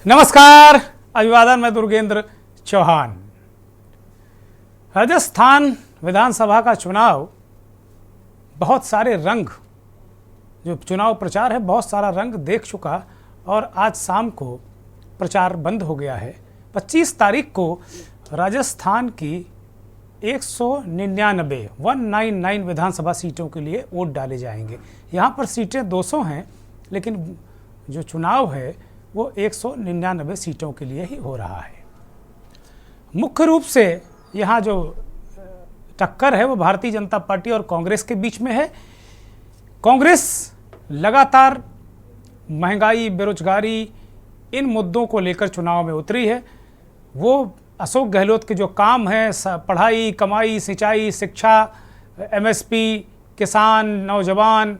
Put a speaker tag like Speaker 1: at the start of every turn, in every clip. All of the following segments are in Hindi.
Speaker 1: नमस्कार, अभिवादन। मैं दुर्गेंद्र चौहान। राजस्थान विधानसभा का चुनाव बहुत सारे रंग, जो चुनाव प्रचार है बहुत सारा रंग देख चुका और आज शाम को प्रचार बंद हो गया है। 25 तारीख को राजस्थान की 199 विधानसभा सीटों के लिए वोट डाले जाएंगे। यहाँ पर सीटें 200 हैं, लेकिन जो चुनाव है वो 199 सीटों के लिए ही हो रहा है। मुख्य रूप से यहाँ जो टक्कर है वो भारतीय जनता पार्टी और कांग्रेस के बीच में है। कांग्रेस लगातार महंगाई, बेरोजगारी, इन मुद्दों को लेकर चुनाव में उतरी है। वो अशोक गहलोत के जो काम हैं, पढ़ाई, कमाई, सिंचाई, शिक्षा, एमएसपी, किसान, नौजवान,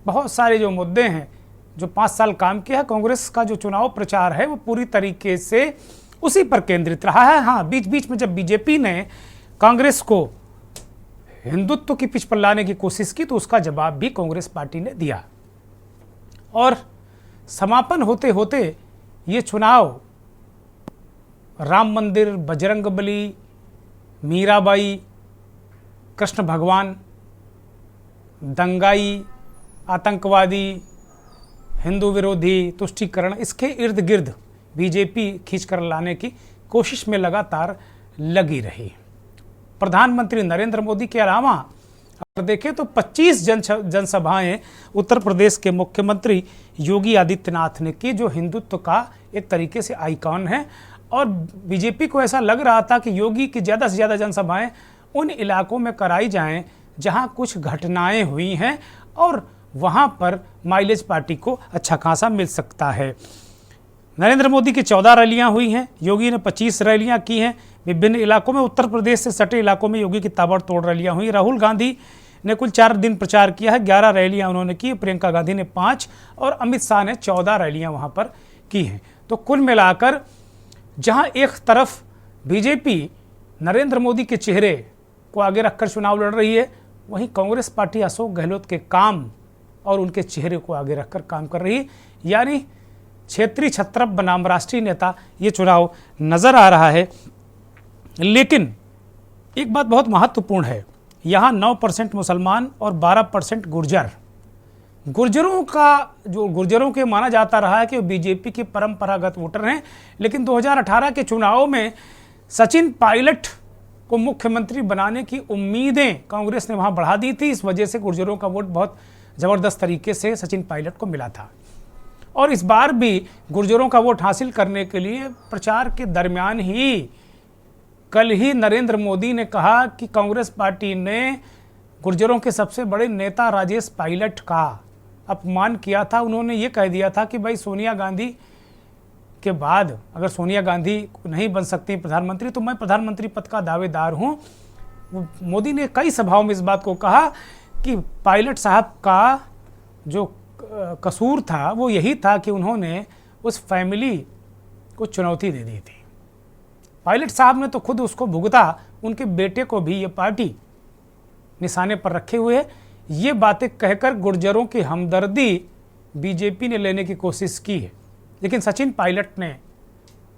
Speaker 1: बहुत सारे जो मुद्दे हैं, जो 5 साल काम किया है, कांग्रेस का जो चुनाव प्रचार है वो पूरी तरीके से उसी पर केंद्रित रहा है। हाँ, बीच बीच में जब बीजेपी ने कांग्रेस को हिंदुत्व की पिच पर लाने की कोशिश की तो उसका जवाब भी कांग्रेस पार्टी ने दिया। और समापन होते होते ये चुनाव राम मंदिर, बजरंगबली, मीराबाई, कृष्ण भगवान, दंगाई, आतंकवादी, हिंदू विरोधी, तुष्टीकरण, इसके इर्द गिर्द बीजेपी खींचकर लाने की कोशिश में लगातार लगी रही। प्रधानमंत्री नरेंद्र मोदी के अलावा अगर देखें तो 25 जनसभाएं उत्तर प्रदेश के मुख्यमंत्री योगी आदित्यनाथ ने की, जो हिंदुत्व का एक तरीके से आइकॉन है। और बीजेपी को ऐसा लग रहा था कि योगी की ज़्यादा से ज़्यादा जनसभाएं उन इलाकों में कराई जाएं जहां कुछ घटनाएं हुई हैं और वहां पर माइलेज पार्टी को अच्छा खासा मिल सकता है। नरेंद्र मोदी की 14 रैलियां हुई हैं, योगी ने 25 रैलियां की हैं विभिन्न इलाकों में। उत्तर प्रदेश से सटे इलाकों में योगी की ताबड़तोड़ रैलियां हुई। राहुल गांधी ने कुल 4 दिन प्रचार किया है, 11 रैलियां उन्होंने की। प्रियंका गांधी ने 5 और अमित शाह ने 14 रैलियां वहां पर की हैं। तो कुल मिलाकर जहां एक तरफ बीजेपी नरेंद्र मोदी के चेहरे को आगे रखकर चुनाव लड़ रही है, वहीं कांग्रेस पार्टी अशोक गहलोत के काम और उनके चेहरे को आगे रखकर काम कर रही है। यानी क्षेत्रीय छत्रप बनाम राष्ट्रीय नेता ये चुनाव नजर आ रहा है। लेकिन एक बात बहुत महत्वपूर्ण है, यहाँ 9% मुसलमान और 12% गुर्जर। गुर्जरों के माना जाता रहा है कि बीजेपी के परंपरागत वोटर हैं, लेकिन 2018 के चुनाव में सचिन पायलट को मुख्यमंत्री बनाने की उम्मीदें कांग्रेस ने वहां बढ़ा दी थी। इस वजह से गुर्जरों का वोट बहुत ज़बरदस्त तरीके से सचिन पायलट को मिला था। और इस बार भी गुर्जरों का वोट हासिल करने के लिए प्रचार के दरमियान ही कल ही नरेंद्र मोदी ने कहा कि कांग्रेस पार्टी ने गुर्जरों के सबसे बड़े नेता राजेश पायलट का अपमान किया था। उन्होंने ये कह दिया था कि भाई सोनिया गांधी के बाद अगर सोनिया गांधी नहीं बन सकती प्रधानमंत्री तो मैं प्रधानमंत्री पद का दावेदार हूँ। मोदी ने कई सभाओं में इस बात को कहा कि पायलट साहब का जो कसूर था वो यही था कि उन्होंने उस फैमिली को चुनौती दे दी थी। पायलट साहब ने तो खुद उसको भुगता, उनके बेटे को भी ये पार्टी निशाने पर रखे हुए है। ये बातें कहकर गुर्जरों की हमदर्दी बीजेपी ने लेने की कोशिश की है, लेकिन सचिन पायलट ने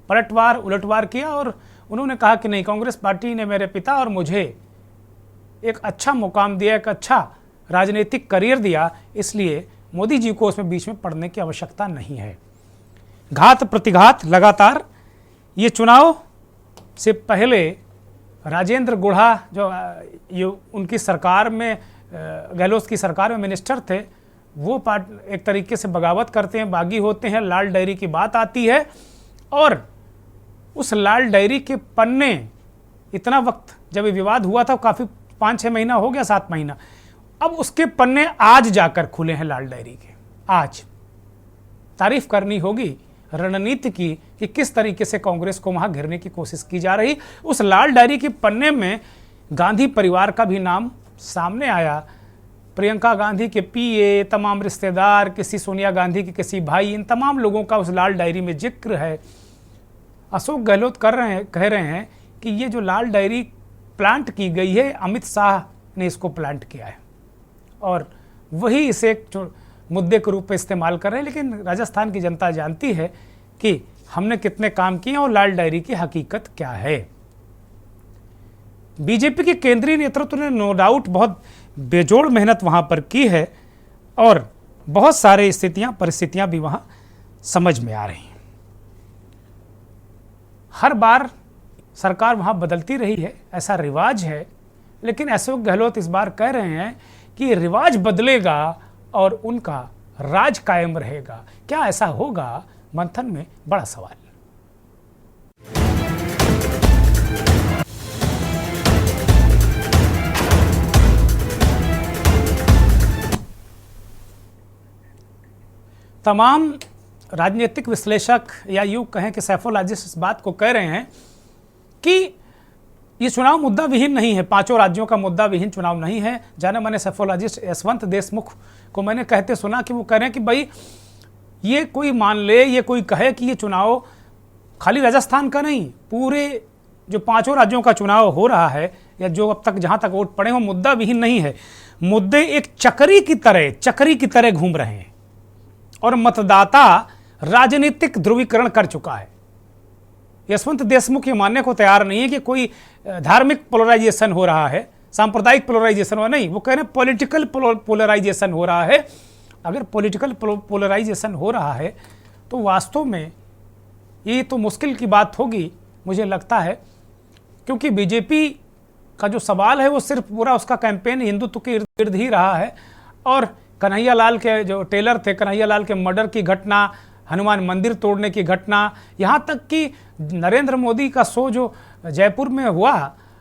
Speaker 1: पलटवार उलटवार किया और उन्होंने कहा कि नहीं, कांग्रेस पार्टी ने मेरे पिता और मुझे एक अच्छा मुकाम दिया, एक अच्छा राजनीतिक करियर दिया, इसलिए मोदी जी को उसमें बीच में पड़ने की आवश्यकता नहीं है। घात प्रतिघात लगातार। ये चुनाव से पहले राजेंद्र गुढ़ा जो उनकी सरकार में, गहलोत की सरकार में मिनिस्टर थे, वो एक तरीके से बगावत करते हैं, बागी होते हैं। लाल डायरी की बात आती है और उस लाल डायरी के पन्ने, इतना वक्त जब ये विवाद हुआ था काफ़ी 5-6 महीना हो गया, 7 महीना, अब उसके पन्ने आज जाकर खुले हैं लाल डायरी के। आज तारीफ करनी होगी रणनीति की कि किस तरीके से कांग्रेस को वहां घेरने की कोशिश की जा रही। उस लाल डायरी के पन्ने में गांधी परिवार का भी नाम सामने आया। प्रियंका गांधी के पीए, तमाम रिश्तेदार, किसी सोनिया गांधी के किसी भाई, इन तमाम लोगों का उस लाल डायरी में जिक्र है। अशोक गहलोत कह रहे हैं कि ये जो लाल डायरी प्लांट की गई है, अमित शाह ने इसको प्लांट किया है और वही इसे एक मुद्दे के रूप में इस्तेमाल कर रहे हैं। लेकिन राजस्थान की जनता जानती है कि हमने कितने काम किए और लाल डायरी की हकीकत क्या है। बीजेपी के केंद्रीय नेतृत्व ने नो डाउट बहुत बेजोड़ मेहनत वहां पर की है और बहुत सारे परिस्थितियां भी वहां समझ में आ रही हैं। हर बार सरकार वहां बदलती रही है, ऐसा रिवाज है, लेकिन अशोक गहलोत इस बार कह रहे हैं कि रिवाज बदलेगा और उनका राज कायम रहेगा। क्या ऐसा होगा? मंथन में बड़ा सवाल। तमाम राजनीतिक विश्लेषक या यूं कहें कि सैफोलॉजिस्ट इस बात को कह रहे हैं कि ये चुनाव मुद्दा विहीन नहीं है, पांचों राज्यों का मुद्दा विहीन चुनाव नहीं है। जाने माने सैफोलॉजिस्ट यशवंत देशमुख को मैंने कहते सुना कि वो कह रहे हैं कि भाई ये कोई मान ले, ये कोई कहे कि ये चुनाव खाली राजस्थान का नहीं, पूरे जो पांचों राज्यों का चुनाव हो रहा है या जो अब तक जहां तक वोट पड़े हो, मुद्दा विहीन नहीं है। मुद्दे एक चक्री की तरह घूम रहे हैं और मतदाता राजनीतिक ध्रुवीकरण कर चुका है। यशवंत देशमुख ये मानने को तैयार नहीं है कि कोई धार्मिक पोलराइजेशन हो रहा है, सांप्रदायिक पोलराइजेशन हो, नहीं, वो कह रहे हैं पॉलिटिकल पोलराइजेशन हो रहा है। अगर पॉलिटिकल पोलराइजेशन हो रहा है तो वास्तव में ये तो मुश्किल की बात होगी, मुझे लगता है, क्योंकि बीजेपी का जो सवाल है वो सिर्फ पूरा उसका कैंपेन हिंदुत्व के इर्द गिर्द ही रहा है। और कन्हैया लाल के जो टेलर थे, कन्हैया लाल के मर्डर की घटना, हनुमान मंदिर तोड़ने की घटना, यहाँ तक कि नरेंद्र मोदी का शो जो जयपुर में हुआ,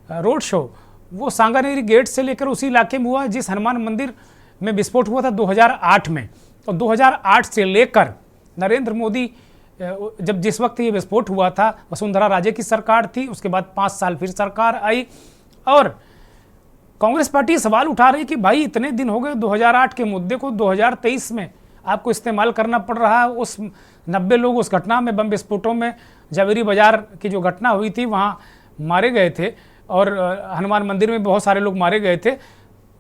Speaker 1: रोड शो, वो सांगानेरी गेट से लेकर उसी इलाके में हुआ जिस हनुमान मंदिर में विस्फोट हुआ था 2008 में। और 2008 से लेकर नरेंद्र मोदी जब जिस वक्त ये विस्फोट हुआ था, वसुंधरा राजे की सरकार थी, उसके बाद 5 साल फिर सरकार आई और कांग्रेस पार्टी सवाल उठा रही कि भाई इतने दिन हो गए 2008 के मुद्दे को 2023 में आपको इस्तेमाल करना पड़ रहा है। उस 90 लोग उस घटना में, बम विस्फोटों में, जवेरी बाजार की जो घटना हुई थी वहाँ मारे गए थे और हनुमान मंदिर में बहुत सारे लोग मारे गए थे।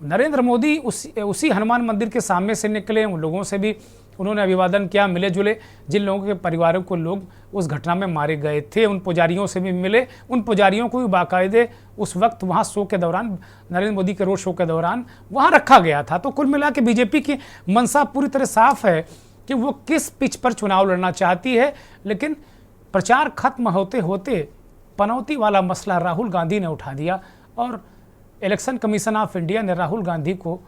Speaker 1: नरेंद्र मोदी उसी हनुमान मंदिर के सामने से निकले, उन लोगों से भी उन्होंने अभिवादन किया, मिले जुले, जिन लोगों के परिवारों को लोग उस घटना में मारे गए थे, उन पुजारियों से भी मिले, उन पुजारियों को भी बाकायदे उस वक्त वहाँ शो के दौरान, नरेंद्र मोदी के रोड शो के दौरान वहाँ रखा गया था। तो कुल मिला के बीजेपी की मंशा पूरी तरह साफ है कि वो किस पिच पर चुनाव लड़ना चाहती है। लेकिन प्रचार खत्म होते होते पनौती वाला मसला राहुल गांधी ने उठा दिया और इलेक्शन कमीशन ऑफ इंडिया ने राहुल गांधी को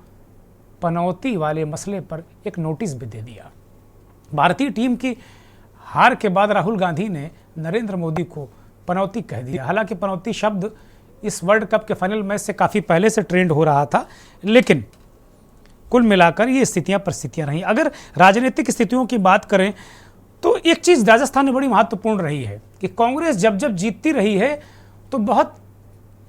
Speaker 1: पनौती वाले मसले पर एक नोटिस भी दे दिया। भारतीय टीम की हार के बाद राहुल गांधी ने नरेंद्र मोदी को पनौती कह दिया। हालांकि पनौती शब्द इस वर्ल्ड कप के फाइनल मैच से काफ़ी पहले से ट्रेंड हो रहा था, लेकिन कुल मिलाकर ये परिस्थितियां रहीं। अगर राजनीतिक स्थितियों की बात करें तो एक चीज़ राजस्थान में बड़ी महत्वपूर्ण रही है कि कांग्रेस जब जब जीतती रही है तो बहुत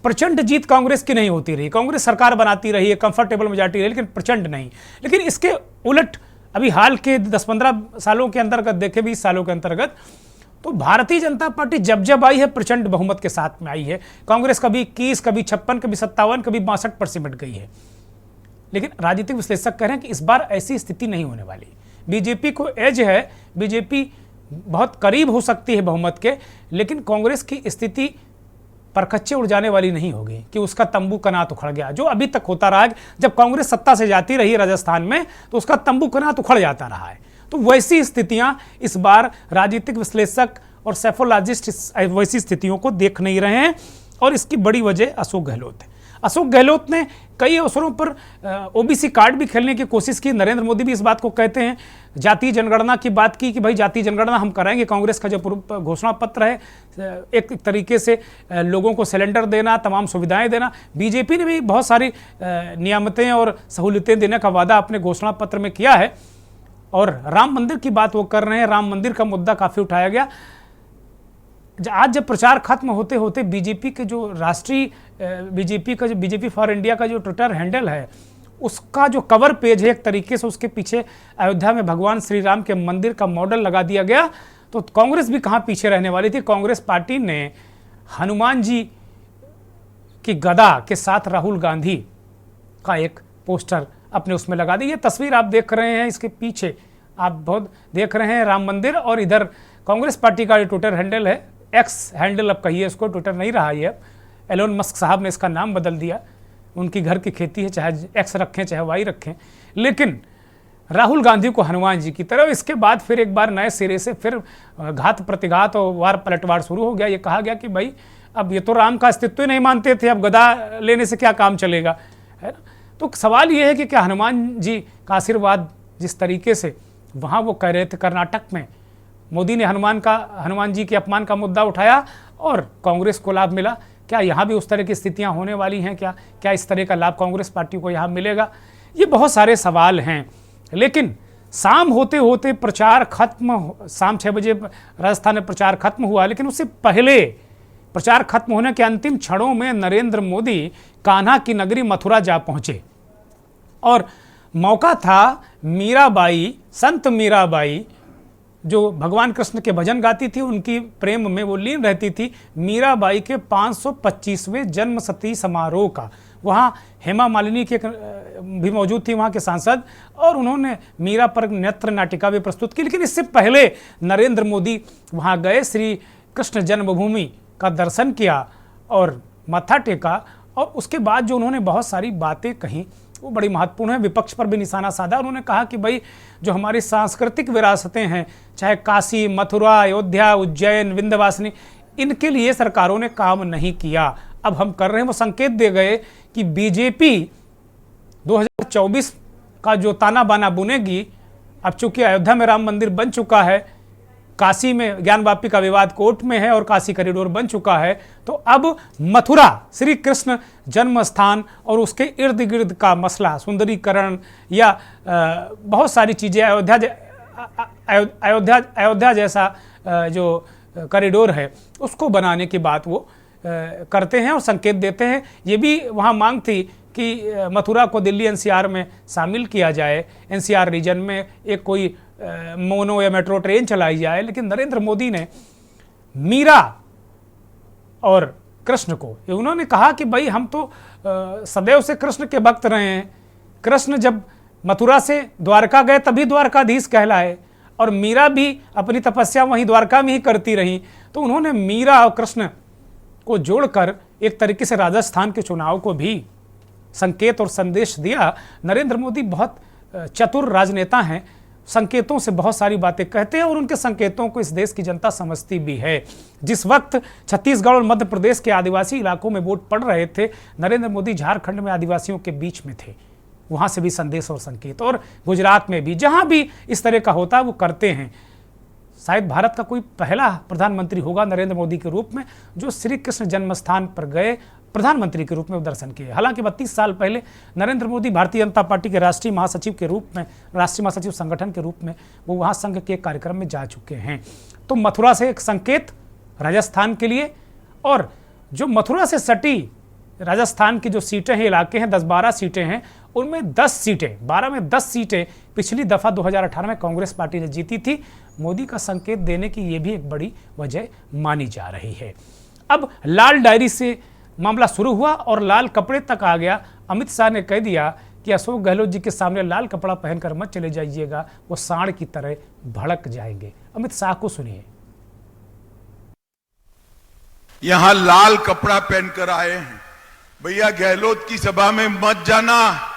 Speaker 1: प्रचंड जीत कांग्रेस की नहीं होती रही। कांग्रेस सरकार बनाती रही है, कंफर्टेबल मेजॉरिटी रही, लेकिन प्रचंड नहीं। लेकिन इसके उलट अभी हाल के 10-15 सालों के अंतर्गत देखें, 20 सालों के अंतर्गत, तो भारतीय जनता पार्टी जब जब आई है प्रचंड बहुमत के साथ में आई है। कांग्रेस कभी 21, कभी 56, कभी 57, कभी 62 पर सिमट गई है। लेकिन राजनीतिक विश्लेषक कह रहे हैं कि इस बार ऐसी स्थिति नहीं होने वाली। बीजेपी को एज है, बीजेपी बहुत करीब हो सकती है बहुमत के, लेकिन कांग्रेस की स्थिति परखच्चे उड़ जाने वाली नहीं होगी कि उसका तंबू कनात उखड़ गया। जो अभी तक होता रहा है, जब कांग्रेस सत्ता से जाती रही राजस्थान में तो उसका तंबू कनात उखड़ जाता रहा है। तो वैसी स्थितियां इस बार राजनीतिक विश्लेषक और सैफोलॉजिस्ट वैसी स्थितियों को देख नहीं रहे हैं और इसकी बड़ी वजह अशोक गहलोत है। अशोक गहलोत ने कई अवसरों पर ओबीसी कार्ड भी खेलने की कोशिश की। नरेंद्र मोदी भी इस बात को कहते हैं, जातीय जनगणना की बात की कि भाई जातीय जनगणना हम कराएंगे। कांग्रेस का जो घोषणा पत्र है, एक तरीके से लोगों को सिलेंडर देना, तमाम सुविधाएं देना। बीजेपी ने भी बहुत सारी नियामतें और सहूलियतें देने का वादा अपने घोषणा पत्र में किया है। और राम मंदिर की बात वो कर रहे हैं, राम मंदिर का मुद्दा काफ़ी उठाया गया। आज जब प्रचार खत्म होते होते बीजेपी के जो राष्ट्रीय बीजेपी फॉर इंडिया का जो ट्विटर हैंडल है, उसका जो कवर पेज है, एक तरीके से उसके पीछे अयोध्या में भगवान श्री राम के मंदिर का मॉडल लगा दिया गया। तो कांग्रेस भी कहाँ पीछे रहने वाली थी। कांग्रेस पार्टी ने हनुमान जी की गदा के साथ राहुल गांधी का एक पोस्टर अपने उसमें लगा दी। ये तस्वीर आप देख रहे हैं, इसके पीछे आप बहुत देख रहे हैं राम मंदिर और इधर कांग्रेस पार्टी का जो ट्विटर हैंडल है, एक्स हैंडल अब कहिए इसको, ट्विटर नहीं रहा ये, एलोन मस्क साहब ने इसका नाम बदल दिया। उनकी घर की खेती है, चाहे एक्स रखें चाहे वाई रखें। लेकिन राहुल गांधी को हनुमान जी की तरह इसके बाद फिर एक बार नए सिरे से फिर घात प्रतिघात और वार पलटवार शुरू हो गया। ये कहा गया कि भाई अब ये तो राम का अस्तित्व ही नहीं मानते थे, अब गदा लेने से क्या काम चलेगा, है ना। तो सवाल ये है कि क्या हनुमान जी का आशीर्वाद जिस तरीके से वहाँ वो कह रहे थे कर्नाटक में, मोदी ने हनुमान जी के अपमान का मुद्दा उठाया और कांग्रेस को लाभ मिला, क्या यहाँ भी उस तरह की स्थितियाँ होने वाली हैं? क्या इस तरह का लाभ कांग्रेस पार्टी को यहाँ मिलेगा? ये बहुत सारे सवाल हैं। लेकिन शाम होते होते प्रचार खत्म, शाम 6 बजे राजस्थान में प्रचार खत्म हुआ, लेकिन उससे पहले प्रचार खत्म होने के अंतिम क्षणों में नरेंद्र मोदी कान्हा की नगरी मथुरा जा पहुंचे और मौका था मीराबाई, संत मीराबाई जो भगवान कृष्ण के भजन गाती थी, उनकी प्रेम में वो लीन रहती थी, मीराबाई के 525वें जन्म शती समारोह का। वहाँ हेमा मालिनी के भी मौजूद थी, वहाँ के सांसद, और उन्होंने मीरा पर नृत्य नाटिका भी प्रस्तुत की। लेकिन इससे पहले नरेंद्र मोदी वहाँ गए, श्री कृष्ण जन्मभूमि का दर्शन किया और माथा टेका, और उसके बाद जो उन्होंने बहुत सारी बातें कहीं वो बड़ी महत्वपूर्ण है। विपक्ष पर भी निशाना साधा। उन्होंने कहा कि भाई जो हमारी सांस्कृतिक विरासतें हैं, चाहे काशी, मथुरा, अयोध्या, उज्जैन, विंध्यवासिनी, इनके लिए सरकारों ने काम नहीं किया, अब हम कर रहे हैं। वो संकेत दे गए कि बीजेपी 2024 का जो ताना बाना बुनेगी, अब चूंकि अयोध्या में राम मंदिर बन चुका है, काशी में ज्ञानवापी का विवाद कोर्ट में है और काशी कॉरिडोर बन चुका है, तो अब मथुरा श्री कृष्ण जन्म स्थान और उसके इर्द गिर्द का मसला, सुंदरीकरण या बहुत सारी चीज़ें, अयोध्या जैसा जो कॉरिडोर है उसको बनाने की बात वो करते हैं और संकेत देते हैं। ये भी वहाँ मांग थी कि मथुरा को दिल्ली एनसीआर में शामिल किया जाए, एनसीआर रीजन में एक कोई मोनो या मेट्रो ट्रेन चलाई जाए। लेकिन नरेंद्र मोदी ने मीरा और कृष्ण को, उन्होंने कहा कि भाई हम तो सदैव से कृष्ण के भक्त रहे हैं, कृष्ण जब मथुरा से द्वारका गए तभी द्वारकाधीश कहलाए, और मीरा भी अपनी तपस्या वहीं द्वारका में ही करती रहीं। तो उन्होंने मीरा और कृष्ण को जोड़कर एक तरीके से राजस्थान के चुनाव को भी संकेत और संदेश दिया। नरेंद्र मोदी बहुत चतुर राजनेता हैं, संकेतों से बहुत सारी बातें कहते हैं और उनके संकेतों को इस देश की जनता समझती भी है। जिस वक्त छत्तीसगढ़ और मध्य प्रदेश के आदिवासी इलाकों में वोट पड़ रहे थे, नरेंद्र मोदी झारखंड में आदिवासियों के बीच में थे, वहां से भी संदेश और संकेत, और गुजरात में भी, जहां भी इस तरह का होता है वो करते हैं। शायद भारत का कोई पहला प्रधानमंत्री होगा नरेंद्र मोदी के रूप में जो श्री कृष्ण जन्म स्थान पर गए, प्रधानमंत्री के रूप में दर्शन किए। हालांकि 32 साल पहले नरेंद्र मोदी भारतीय जनता पार्टी के राष्ट्रीय महासचिव के रूप में, राष्ट्रीय महासचिव संगठन के रूप में वो वहाँ संघ के एक कार्यक्रम में जा चुके हैं। तो मथुरा से एक संकेत राजस्थान के लिए, और जो मथुरा से सटी राजस्थान की जो सीटें हैं, इलाके हैं, 10-12 सीटें हैं, उनमें 10 सीटें, 12 में 10 सीटें पिछली दफ़ा 2018 में कांग्रेस पार्टी ने जीती थी। मोदी का संकेत देने की ये भी एक बड़ी वजह मानी जा रही है। अब लाल डायरी से मामला शुरू हुआ और लाल कपड़े तक आ गया। अमित शाह ने कह दिया कि अशोक गहलोत जी के सामने लाल कपड़ा पहनकर मत चले जाइएगा, वो सांड की तरह भड़क जाएंगे। अमित शाह को सुनिए।
Speaker 2: यहां लाल कपड़ा पहनकर आए हैं, भैया गहलोत की सभा में मत जाना,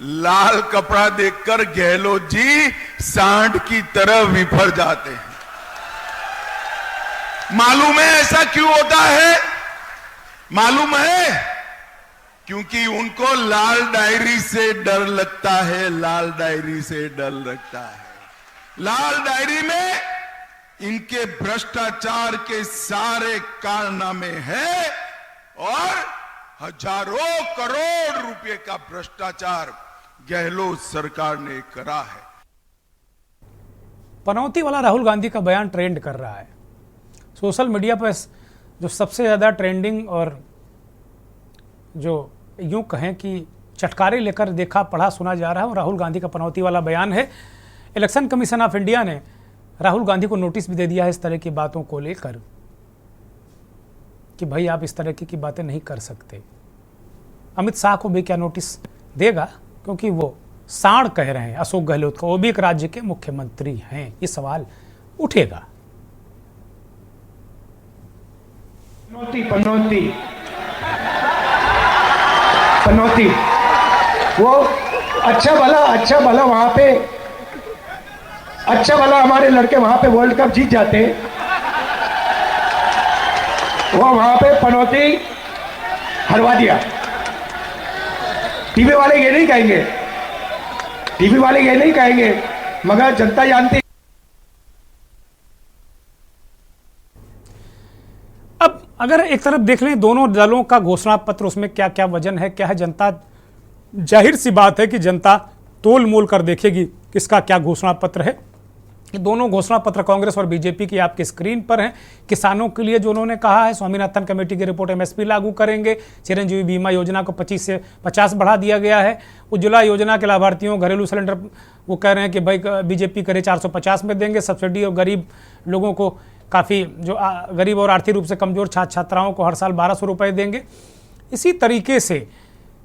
Speaker 2: लाल कपड़ा देखकर गहलोत जी सांड की तरह विफर जाते हैं। मालूम है ऐसा क्यों होता है? मालूम है क्योंकि उनको लाल डायरी से डर लगता है, लाल डायरी से डर लगता है। लाल डायरी में इनके भ्रष्टाचार के सारे कारनामे हैं और हजारों करोड़ रुपए का भ्रष्टाचार गहलोत सरकार ने करा है।
Speaker 1: पनौती वाला राहुल गांधी का बयान ट्रेंड कर रहा है सोशल मीडिया पर। जो सबसे ज़्यादा ट्रेंडिंग और जो यूं कहें कि चटकारे लेकर देखा पढ़ा सुना जा रहा है वो राहुल गांधी का पनौती वाला बयान है। इलेक्शन कमीशन ऑफ इंडिया ने राहुल गांधी को नोटिस भी दे दिया है इस तरह की बातों को लेकर कि भाई आप इस तरह की बातें नहीं कर सकते। अमित शाह को भी क्या नोटिस देगा, क्योंकि वो सांड कह रहे हैं अशोक गहलोत को, वो भी एक राज्य के मुख्यमंत्री हैं। ये सवाल उठेगा
Speaker 3: पनौती पनौती पनौती, वो अच्छा भला वहां पे, अच्छा भला हमारे लड़के वहां पे वर्ल्ड कप जीत जाते, वो वहां पे पनौती हरवा दिया। टीवी वाले ये नहीं कहेंगे, टीवी वाले ये नहीं कहेंगे, मगर जनता जानती।
Speaker 1: अब अगर एक तरफ देख लें दोनों दलों का घोषणा पत्र, उसमें क्या क्या वजन है, क्या है, जनता, जाहिर सी बात है कि जनता तोल मोल कर देखेगी किसका क्या घोषणा पत्र है। दोनों घोषणा पत्र कांग्रेस और बीजेपी की आपकी स्क्रीन पर हैं। किसानों के लिए जो उन्होंने कहा है, स्वामीनाथन कमेटी की रिपोर्ट, एमएसपी लागू करेंगे, चिरंजीवी बीमा योजना को 25 से 50 बढ़ा दिया गया है, उज्ज्वला योजना के लाभार्थियों घरेलू सिलेंडर वो कह रहे हैं कि भाई बीजेपी करे 450 में देंगे, सब्सिडी और गरीब लोगों को काफ़ी जो गरीब और आर्थिक रूप से कमजोर छात्र छात्राओं को हर साल 1200 रुपये देंगे। इसी तरीके से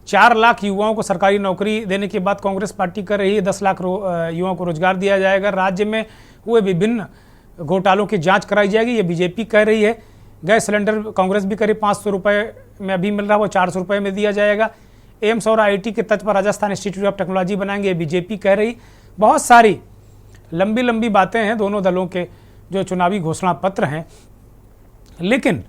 Speaker 1: 4 लाख युवाओं को सरकारी नौकरी देने की बात कांग्रेस पार्टी कर रही है। 10 लाख युवाओं को रोजगार दिया जाएगा। राज्य में हुए विभिन्न घोटालों की जांच कराई जाएगी, ये बीजेपी कह रही है। गैस सिलेंडर कांग्रेस भी करीब 500 रुपये में अभी मिल रहा है, वो 400 रुपये में दिया जाएगा। एम्स और आईआईटी के तर्ज पर राजस्थान इंस्टीट्यूट ऑफ टेक्नोलॉजी बनाएंगे, ये बीजेपी कह रही। बहुत सारी लंबी लंबी बातें हैं दोनों दलों के जो चुनावी घोषणा पत्र हैं, लेकिन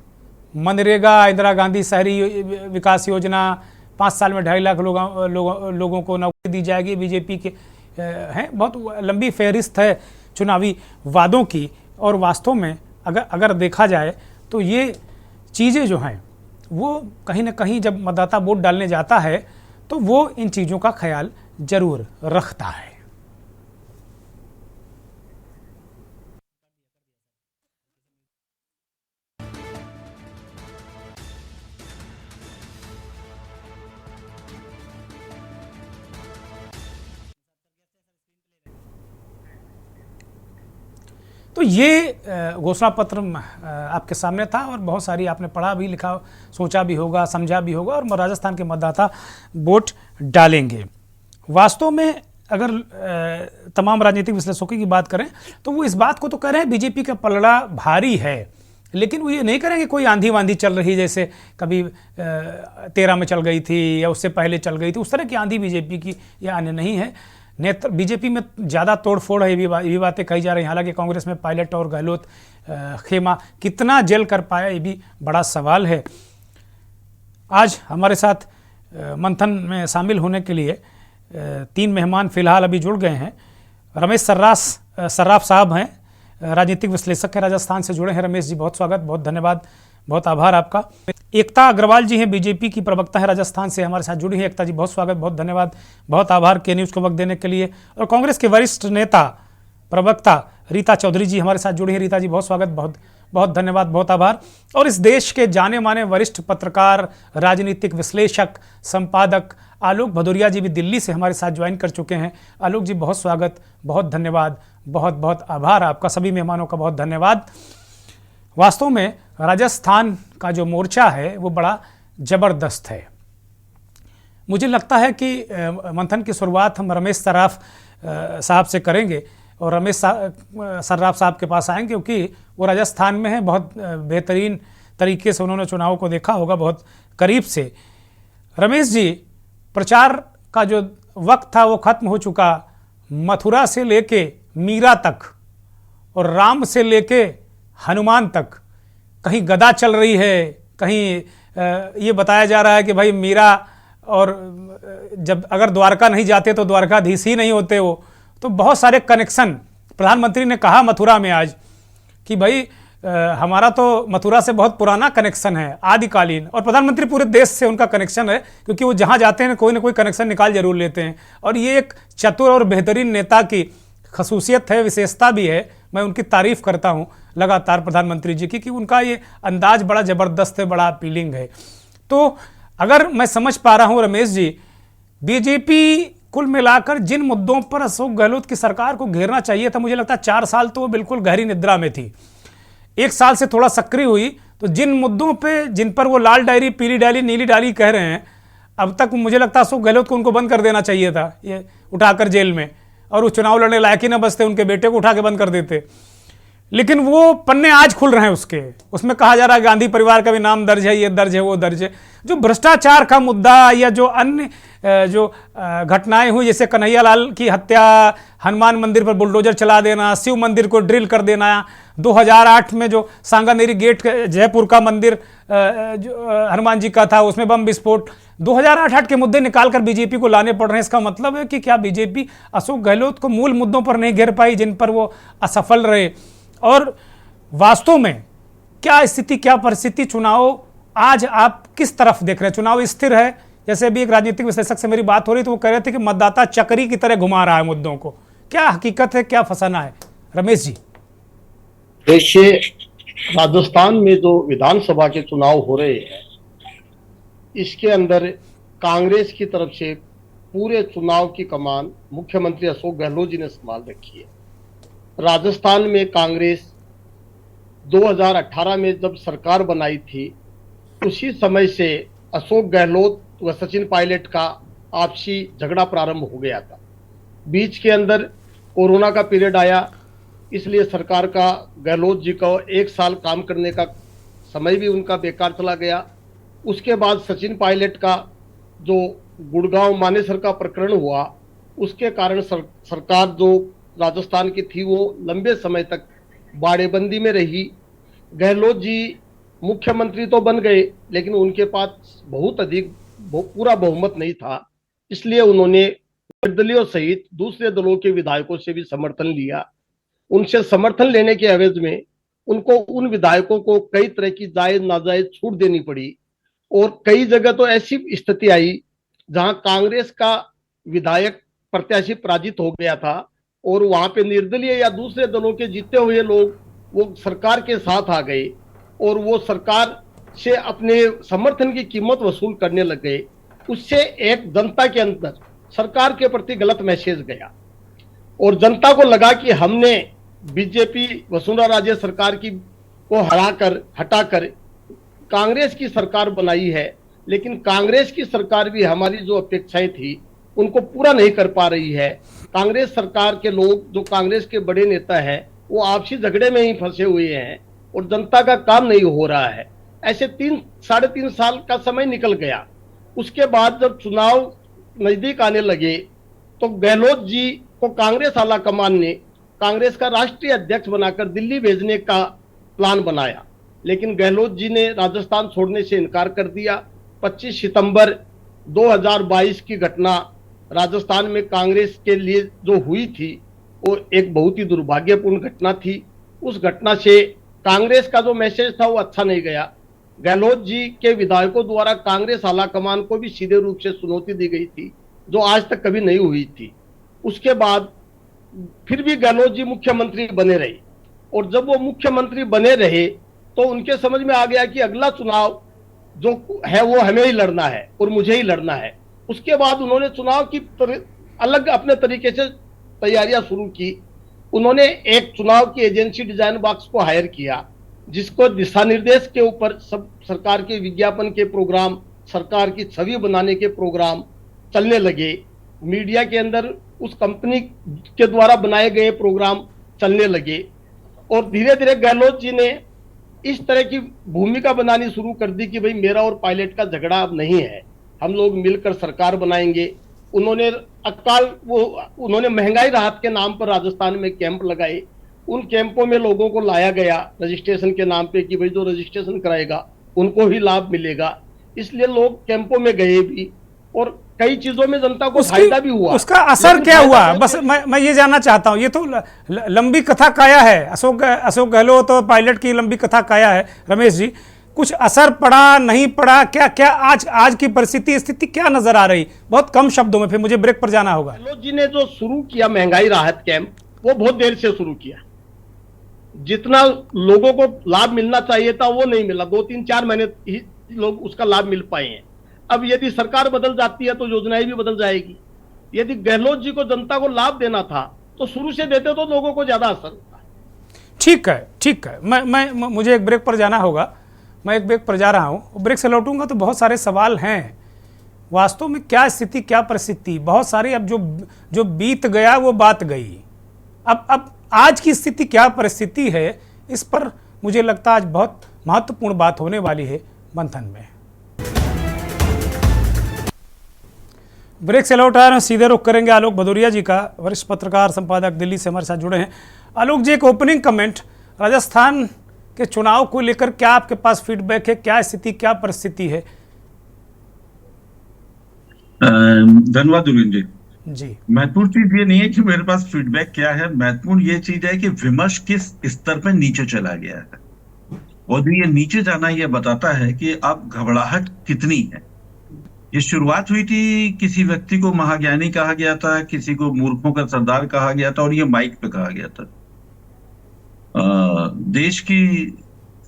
Speaker 1: मनरेगा, इंदिरा गांधी शहरी विकास योजना, 5 साल में 2.5 लाख लोगों को नौकरी दी जाएगी, बीजेपी के हैं। बहुत लंबी फहरिस्त है चुनावी वादों की। और वास्तव में अगर देखा जाए तो ये चीज़ें जो हैं वो कहीं ना कहीं जब मतदाता वोट डालने जाता है तो वो इन चीज़ों का ख्याल जरूर रखता है। तो ये घोषणा पत्र आपके सामने था और बहुत सारी आपने पढ़ा भी, लिखा, सोचा भी होगा, समझा भी होगा, और राजस्थान के मतदाता वोट डालेंगे। वास्तव में अगर तमाम राजनीतिक विश्लेषकों की बात करें तो वो इस बात को तो कह रहे हैं बीजेपी का पलड़ा भारी है, लेकिन वो ये नहीं करेंगे कोई आंधी वांधी चल रही, जैसे कभी 13 में चल गई थी या उससे पहले चल गई थी, उस तरह की आंधी बीजेपी की ये आने नहीं है। नेत्र बीजेपी में ज़्यादा तोड़फोड़ है, ये भी बातें कही जा रही हैं। हालांकि कांग्रेस में पायलट और गहलोत खेमा कितना जेल कर पाया, ये भी बड़ा सवाल है। आज हमारे साथ मंथन में शामिल होने के लिए 3 मेहमान फिलहाल अभी जुड़ गए हैं। रमेश सर्राफ साहब हैं, राजनीतिक विश्लेषक हैं, राजस्थान से जुड़े हैं। रमेश जी, बहुत स्वागत, बहुत धन्यवाद, बहुत आभार आपका। एकता अग्रवाल जी हैं, बीजेपी की प्रवक्ता है, राजस्थान से हमारे साथ जुड़ी हैं। एकता जी, बहुत स्वागत, बहुत धन्यवाद, बहुत आभार के न्यूज़ को वक्त देने के लिए। और कांग्रेस के वरिष्ठ नेता प्रवक्ता रीता चौधरी जी हमारे साथ जुड़ी हैं। रीता जी, बहुत स्वागत, बहुत बहुत धन्यवाद, बहुत आभार। और इस देश के जाने माने वरिष्ठ पत्रकार, राजनीतिक विश्लेषक, संपादक आलोक भदौरिया जी भी दिल्ली से हमारे साथ ज्वाइन कर चुके हैं। आलोक जी, बहुत स्वागत, बहुत धन्यवाद, बहुत बहुत आभार आपका। सभी मेहमानों का बहुत धन्यवाद। वास्तव में राजस्थान का जो मोर्चा है वो बड़ा ज़बरदस्त है। मुझे लगता है कि मंथन की शुरुआत हम रमेश सर्राफ साहब से करेंगे और रमेश सर्राफ साहब के पास आएंगे क्योंकि वो राजस्थान में है, बहुत बेहतरीन तरीके से उन्होंने चुनाव को देखा होगा, बहुत करीब से। रमेश जी, प्रचार का जो वक्त था वो ख़त्म हो चुका। मथुरा से लेके मीरा तक और राम से लेके हनुमान तक कहीं गदा चल रही है, कहीं ये बताया जा रहा है कि भाई मीरा, और जब अगर द्वारका नहीं जाते तो द्वारकाधीश ही नहीं होते वो। तो बहुत सारे कनेक्शन प्रधानमंत्री ने कहा मथुरा में आज कि भाई हमारा तो मथुरा से बहुत पुराना कनेक्शन है, आदिकालीन, और प्रधानमंत्री पूरे देश से उनका कनेक्शन है क्योंकि वो जहाँ जाते हैं कोई ना कोई कनेक्शन निकाल जरूर लेते हैं। और ये एक चतुर और बेहतरीन नेता की खसूसियत है, विशेषता भी है। मैं उनकी तारीफ करता हूँ लगातार प्रधानमंत्री जी की कि उनका ये अंदाज बड़ा ज़बरदस्त है, बड़ा अपीलिंग है। तो अगर मैं समझ पा रहा हूँ रमेश जी, बीजेपी कुल मिलाकर जिन मुद्दों पर अशोक गहलोत की सरकार को घेरना चाहिए था, मुझे लगता है 4 साल तो वो बिल्कुल गहरी निद्रा में थी। 1 साल से थोड़ा सक्रिय हुई, तो जिन मुद्दों पे जिन पर वो लाल डायरी, पीली डायरी, नीली डायरी कह रहे हैं, अब तक मुझे लगता है अशोक गहलोत को उनको बंद कर देना चाहिए था, ये उठाकर जेल में, और वो चुनाव लड़ने लायक ही न बचते, उनके बेटे को उठा के बंद कर देते। लेकिन वो पन्ने आज खुल रहे हैं उसमें कहा जा रहा है गांधी परिवार का भी नाम दर्ज है, ये दर्ज है, वो दर्ज है। जो भ्रष्टाचार का मुद्दा या जो अन्य जो घटनाएं हुई, जैसे कन्हैयालाल की हत्या, हनुमान मंदिर पर बुलडोजर चला देना, शिव मंदिर को ड्रिल कर देना, 2008 में जो सांगानेरी गेट जयपुर का मंदिर जो हनुमान जी का था उसमें बम विस्फोट, 2008 के मुद्दे निकालकर बीजेपी को लाने पड़ रहे हैं। इसका मतलब है कि क्या बीजेपी अशोक गहलोत को मूल मुद्दों पर नहीं घेर पाई जिन पर वो असफल रहे? और वास्तव में क्या स्थिति, क्या परिस्थिति चुनाव आज आप किस तरफ देख रहे हैं? चुनाव स्थिर है? जैसे अभी एक राजनीतिक विश्लेषक से मेरी बात हो रही तो वो कह रहे थे कि मतदाता चक्री की तरह घुमा रहा है मुद्दों को। क्या हकीकत है, क्या फसाना है? रमेश जी,
Speaker 4: देखिए, राजस्थान में जो विधानसभा के चुनाव हो रहे हैं, इसके अंदर कांग्रेस की तरफ से पूरे चुनाव की कमान मुख्यमंत्री अशोक गहलोत जी ने संभाल रखी है। राजस्थान में कांग्रेस 2018 में जब सरकार बनाई थी, उसी समय से अशोक गहलोत व सचिन पायलट का आपसी झगड़ा प्रारंभ हो गया था। बीच के अंदर कोरोना का पीरियड आया, इसलिए सरकार का गहलोत जी को 1 साल काम करने का समय भी उनका बेकार चला गया। उसके बाद सचिन पायलट का जो गुड़गांव मानेसर का प्रकरण हुआ, उसके कारण सरकार जो राजस्थान की थी वो लंबे समय तक बाड़ेबंदी में रही। गहलोत जी मुख्यमंत्री तो बन गए, लेकिन उनके पास बहुत अधिक पूरा बहुमत नहीं था, इसलिए उन्होंने निर्दलीयों सहित दूसरे दलों के विधायकों से भी समर्थन लिया। उनसे समर्थन लेने के एवज में उनको उन विधायकों को कई तरह की जायज नाजायज छूट देनी पड़ी, और कई जगह तो ऐसी स्थिति आई जहां कांग्रेस का विधायक प्रत्याशी पराजित हो गया था और वहां पे निर्दलीय या दूसरे दलों के जीते हुए लोग वो सरकार के साथ आ गए और वो सरकार से अपने समर्थन की कीमत वसूल करने लग गए। उससे एक जनता के अंदर सरकार के प्रति गलत मैसेज गया और जनता को लगा कि हमने बीजेपी वसुंधरा राजे सरकार की को हटाकर कांग्रेस की सरकार बनाई है, लेकिन कांग्रेस की सरकार भी हमारी जो अपेक्षाएं थी उनको पूरा नहीं कर पा रही है। कांग्रेस सरकार के लोग, जो कांग्रेस के बड़े नेता हैं, वो आपसी झगड़े में ही फंसे हुए हैं और जनता का काम नहीं हो रहा है। ऐसे 3-3.5 साल का समय निकल गया। उसके बाद जब चुनाव नजदीक आने लगे तो गहलोत जी को कांग्रेस आला कमान ने कांग्रेस का राष्ट्रीय अध्यक्ष बनाकर दिल्ली भेजने का प्लान बनाया, लेकिन गहलोत जी ने राजस्थान छोड़ने से इनकार कर दिया। 25 सितंबर 2022 की घटना राजस्थान में कांग्रेस के लिए जो हुई थी वो एक बहुत ही दुर्भाग्यपूर्ण घटना थी। उस घटना से कांग्रेस का जो मैसेज था वो अच्छा नहीं गया। गहलोत जी के विधायकों द्वारा कांग्रेस आला कमान को भी सीधे रूप से चुनौती दी गई थी, जो आज तक कभी नहीं हुई थी। उसके बाद फिर भी गहलोत जी मुख्यमंत्री बने रहे, और जब वो मुख्यमंत्री बने रहे तो उनके समझ में आ गया कि अगला चुनाव जो है वो हमें ही लड़ना है और मुझे ही लड़ना है। उसके बाद उन्होंने चुनाव की अलग अपने तरीके से तैयारियां शुरू की। उन्होंने एक चुनाव की एजेंसी डिजाइन बॉक्स को हायर किया, जिसको दिशा निर्देश के ऊपर सब सरकार के विज्ञापन के प्रोग्राम, सरकार की छवि बनाने के प्रोग्राम चलने लगे। मीडिया के अंदर उस कंपनी के द्वारा बनाए गए प्रोग्राम चलने लगे, और धीरे धीरे गहलोत जी ने इस तरह की भूमिका बनानी शुरू कर दी कि भाई मेरा और पायलट का झगड़ा अब नहीं है, हम लोग मिलकर सरकार बनाएंगे। उन्होंने महंगाई राहत के नाम पर राजस्थान में कैंप लगाए। उन कैंपों में लोगों को लाया गया रजिस्ट्रेशन के नाम पे कि भाई जो रजिस्ट्रेशन कराएगा उनको ही लाभ मिलेगा, इसलिए लोग कैंपों में गए भी और कई चीजों में जनता को फायदा भी हुआ।
Speaker 1: उसका असर क्या हुआ, बस मैं ये जानना चाहता हूं। ये तो लंबी कथा काया है, अशोक गहलोत और पायलट की लंबी कथा काया है। रमेश जी, कुछ असर पड़ा, नहीं पड़ा, क्या क्या आज की परिस्थिति स्थिति क्या नजर आ रही? बहुत कम शब्दों में, फिर मुझे ब्रेक पर जाना होगा।
Speaker 4: गहलोत जी ने जो शुरू किया महंगाई राहत कैंप, वो बहुत देर से शुरू किया। जितना लोगों को लाभ मिलना चाहिए था वो नहीं मिला, 2-3-4 महीने ही लोग उसका लाभ मिल पाए हैं। अब यदि सरकार बदल जाती है तो योजनाएं भी बदल जाएगी। यदि गहलोत जी को जनता को लाभ देना था तो शुरू से देते तो लोगों को ज्यादा असर होता।
Speaker 1: ठीक है, मुझे एक ब्रेक पर जाना होगा, मैं एक ब्रेक पर जा रहा हूं। ब्रेक से लौटूंगा तो बहुत सारे सवाल हैं। वास्तव में क्या स्थिति, क्या परिस्थिति, बहुत सारी अब जो बीत गया वो बात गई। अब आज की स्थिति क्या परिस्थिति है, इस पर मुझे लगता है आज बहुत महत्वपूर्ण बात होने वाली है मंथन में। ब्रेक से लौट आए, सीधे रुख करेंगे आलोक भदौरिया जी का, वरिष्ठ पत्रकार संपादक दिल्ली से हमारे साथ जुड़े हैं। आलोक जी, एक ओपनिंग कमेंट, राजस्थान के चुनाव को लेकर क्या आपके पास फीडबैक है, क्या स्थिति, क्या परिस्थिति है?
Speaker 5: धन्यवाद दुर्गेंद्र
Speaker 1: जी।
Speaker 5: महत्वपूर्ण चीज ये नहीं है कि मेरे पास फीडबैक क्या है, महत्वपूर्ण ये चीज है कि विमर्श किस स्तर पर नीचे चला गया है, और जो ये नीचे जाना ये बताता है कि अब घबराहट कितनी है। ये शुरुआत हुई थी, किसी व्यक्ति को महाज्ञानी कहा गया था, किसी को मूर्खों का सरदार कहा गया था, और ये माइक पे कहा गया था। देश की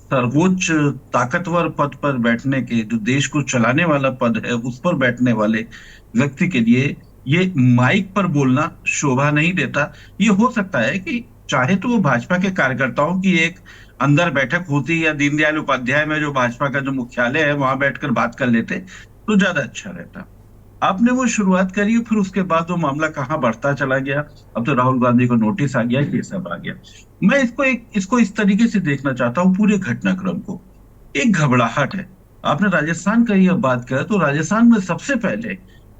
Speaker 5: सर्वोच्च ताकतवर पद पर बैठने के, जो देश को चलाने वाला पद है, उस पर बैठने वाले व्यक्ति के लिए ये माइक पर बोलना शोभा नहीं देता। ये हो सकता है कि चाहे तो वो भाजपा के कार्यकर्ताओं की एक अंदर बैठक होती, या दीनदयाल उपाध्याय में जो भाजपा का जो मुख्यालय है वहां बैठकर बात कर लेते तो ज्यादा अच्छा रहता। आपने वो शुरुआत करी, फिर उसके बाद वो मामला कहाँ बढ़ता चला गया। अब तो राहुल गांधी को नोटिस आ गया, ये सब आ गया। मैं इसको इस तरीके से देखना चाहता हूँ, पूरे घटनाक्रम को। एक घबराहट है। आपने राजस्थान का ये बात करा, तो राजस्थान में सबसे पहले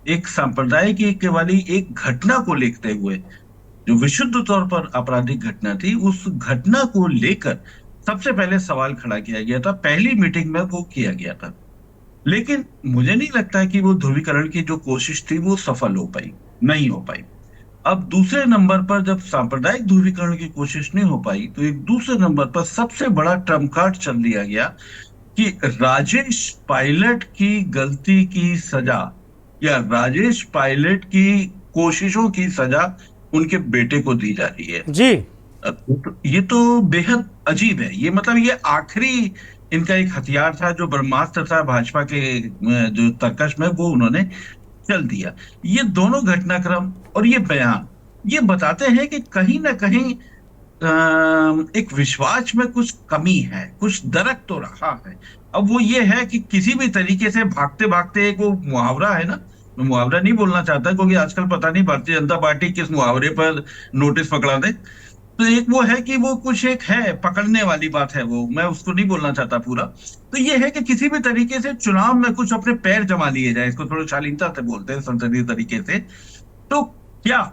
Speaker 5: एक सांप्रदायिक वाली एक घटना को लेते हुए, जो विशुद्ध तौर पर आपराधिक घटना थी, उस घटना को लेकर सबसे पहले सवाल खड़ा किया गया था। पहली मीटिंग में वो किया गया था, लेकिन मुझे नहीं लगता कि वो ध्रुवीकरण की जो कोशिश थी वो सफल हो पाई, नहीं हो पाई। अब दूसरे नंबर पर जब सांप्रदायिक ध्रुवीकरण की कोशिश नहीं हो पाई, तो एक दूसरे नंबर पर सबसे बड़ा ट्रम्प कार्ड चल दिया गया कि राजेश पायलट की गलती की सजा, या राजेश पायलट की कोशिशों की सजा उनके बेटे को दी जा रही है।
Speaker 1: जी,
Speaker 5: ये तो बेहद अजीब है। ये मतलब ये आखिरी इनका एक हथियार था, जो ब्रह्मास्त्र था भाजपा के जो तर्कश में, वो उन्होंने चल दिया। ये दोनों घटनाक्रम और ये बयान ये बताते हैं कि कहीं ना कहीं एक विश्वास में कुछ कमी है, कुछ दरक तो रहा है। अब वो ये है कि किसी भी तरीके से भागते भागते, एक वो मुहावरा है ना, मैं मुहावरा नहीं बोलना चाहता क्योंकि आजकल पता नहीं भारतीय जनता पार्टी किस मुहावरे पर नोटिस पकड़ा दे, तो एक वो है कि वो कुछ एक है पकड़ने वाली बात है, वो मैं उसको नहीं बोलना चाहता पूरा। तो ये है कि किसी भी तरीके से चुनाव में कुछ अपने पैर जमा लिए जाए, इसको थोड़ा शालीनता से बोलते हैं, संसदीय तरीके से। तो क्या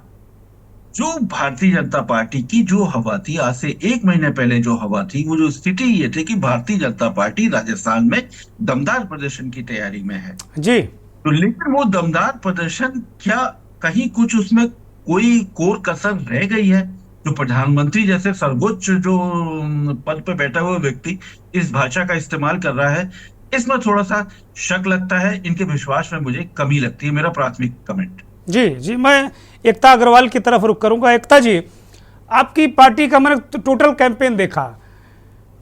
Speaker 5: जो भारतीय जनता पार्टी की जो हवा थी, आज से 1 महीने पहले जो हवा थी, वो जो स्थिति ये थी कि भारतीय जनता पार्टी राजस्थान में दमदार प्रदर्शन की तैयारी में है
Speaker 1: जी।
Speaker 5: तो लेकिन वो दमदार प्रदर्शन, क्या कहीं कुछ उसमें कोई कोर कसर रह गई है? जो प्रधानमंत्री जैसे सर्वोच्च जो पद पे बैठा हुआ व्यक्ति इस भाषा का इस्तेमाल कर रहा है, इसमें थोड़ा सा शक लगता है। इनके विश्वास में मुझे कमी लगती है। मेरा प्राथमिक कमेंट।
Speaker 1: जी जी, मैं एकता अग्रवाल की तरफ रुख करूंगा। एकता जी, आपकी पार्टी का मैंने टोटल कैंपेन देखा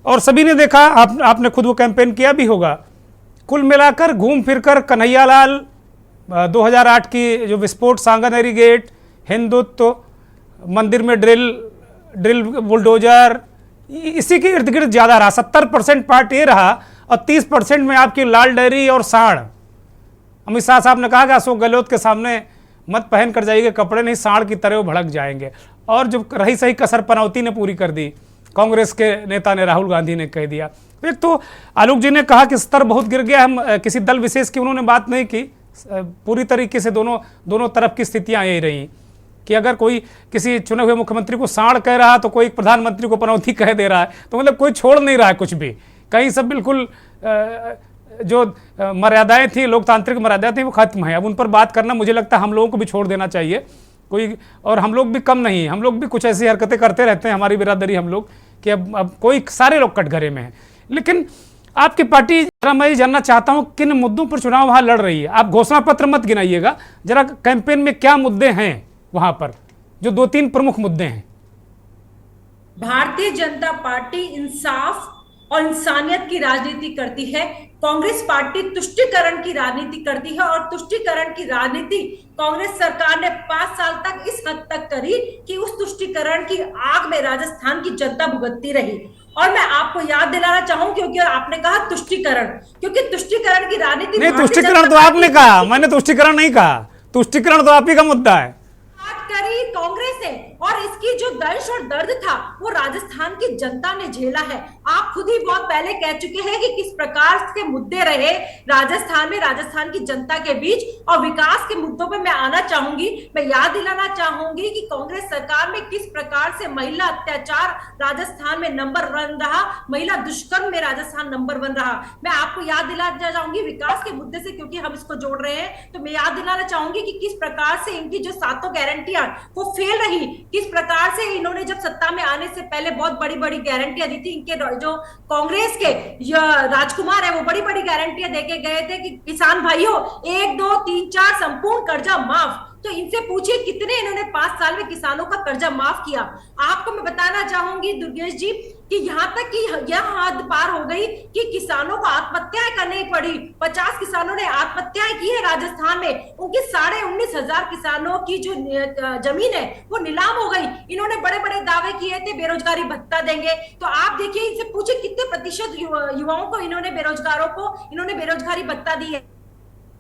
Speaker 1: और सभी ने देखा, आपने खुद वो कैंपेन किया भी होगा। कुल मिलाकर घूम फिरकर कन्हैयालाल, 2008 की जो विस्फोट, सांगानेरी गेट, हिंदुत्व, मंदिर में ड्रिल बुलडोजर, इसी के इर्द गिर्द ज़्यादा रहा। 70% पार्ट ये रहा और 30% में आपकी लाल डायरी और साड़। अमित शाह साहब ने कहा कि अशोक गहलोत के सामने मत पहन कर जाइएगा कपड़े, नहीं साड़ की तरह वो भड़क जाएंगे। और जो रही सही कसर पनौती ने पूरी कर दी, कांग्रेस के नेता ने, राहुल गांधी ने कह दिया। एक तो आलोक जी ने कहा कि स्तर बहुत गिर गया, हम किसी दल विशेष की उन्होंने बात नहीं की, पूरी तरीके से दोनों तरफ की स्थितियां यही रही कि अगर कोई किसी चुने हुए मुख्यमंत्री को साड़ कह रहा तो कोई प्रधानमंत्री को पनौती कह दे रहा है, तो मतलब कोई छोड़ नहीं रहा है कुछ भी। कहीं सब बिल्कुल जो मर्यादाएं थी, लोकतांत्रिक मर्यादाएं थी, वो खत्म है। अब उन पर बात करना मुझे लगता है हम लोगों को भी छोड़ देना चाहिए कोई, और हम लोग भी कम नहीं, हम लोग भी कुछ ऐसी हरकतें करते रहते हैं, हमारी बिरादरी हम लोग, कि अब कोई, सारे लोग कटघरे में हैं। लेकिन आपकी पार्टी, जरा मैं ये जानना चाहता हूं किन मुद्दों पर चुनाव वहां लड़ रही है। आप घोषणा पत्र मत गिनाइएगा, जरा कैंपेन में क्या मुद्दे हैं वहां पर, जो 2-3 प्रमुख मुद्दे हैं।
Speaker 6: भारतीय जनता पार्टी इंसाफ और इंसानियत की राजनीति करती है। कांग्रेस पार्टी तुष्टीकरण की राजनीति करती है, और तुष्टीकरण की राजनीति कांग्रेस सरकार ने 5 साल तक इस हद तक करी कि उस तुष्टीकरण की आग में राजस्थान की जनता भुगतती रही। और मैं आपको याद दिलाना चाहूं, क्योंकि आपने कहा तुष्टीकरण, क्योंकि तुष्टीकरण की राजनीति
Speaker 1: नहीं, तुष्टीकरण तो आपने कहा, मैंने तुष्टीकरण नहीं कहा। तुष्टीकरण तो आप ही का मुद्दा है।
Speaker 6: बात करी कांग्रेस ने, और इसकी जो दर्द और दर्द था वो राजस्थान की जनता ने झेला है। आप खुद ही बहुत पहले कह चुके हैं कि किस प्रकार के मुद्दे रहे राजस्थान में, राजस्थान की जनता के बीच। और विकास के मुद्दों पे मैं आना चाहूंगी। मैं याद दिलाना चाहूंगी कि कांग्रेस सरकार में किस प्रकार से महिला अत्याचार राजस्थान में नंबर 1 रहा, महिला दुष्कर्म में राजस्थान नंबर 1 रहा। मैं आपको याद दिलाना चाहूंगी विकास के मुद्दे से, क्योंकि हम इसको जोड़ रहे हैं, तो मैं याद दिलाना चाहूंगी कि किस प्रकार से इनकी जो 7 गारंटियां वो फेल रही, किस प्रकार से इन्होंने जब सत्ता में आने से पहले बहुत बड़ी बड़ी गारंटियां दी थी। इनके जो कांग्रेस के राजकुमार है वो बड़ी बड़ी गारंटियां देके गए थे कि किसान भाइयों 1 2 3 4 संपूर्ण कर्जा माफ। तो इनसे पूछिए कितने इन्होंने 5 साल में किसानों का कर्जा माफ किया। आपको मैं बताना चाहूंगी दुर्गेश जी कि यहां तक कि यह हद पार हो गई कि किसानों को आत्महत्याएं करनी पड़ी। 50 किसानों ने आत्महत्याएं की है राजस्थान में। उनकी 19,500 किसानों की जो जमीन है वो नीलाम हो गई। इन्होंने बड़े बड़े दावे किए थे बेरोजगारी भत्ता देंगे। तो आप देखिए, इनसे पूछे कितने प्रतिशत युवाओं को इन्होंने बेरोजगारी भत्ता दी है।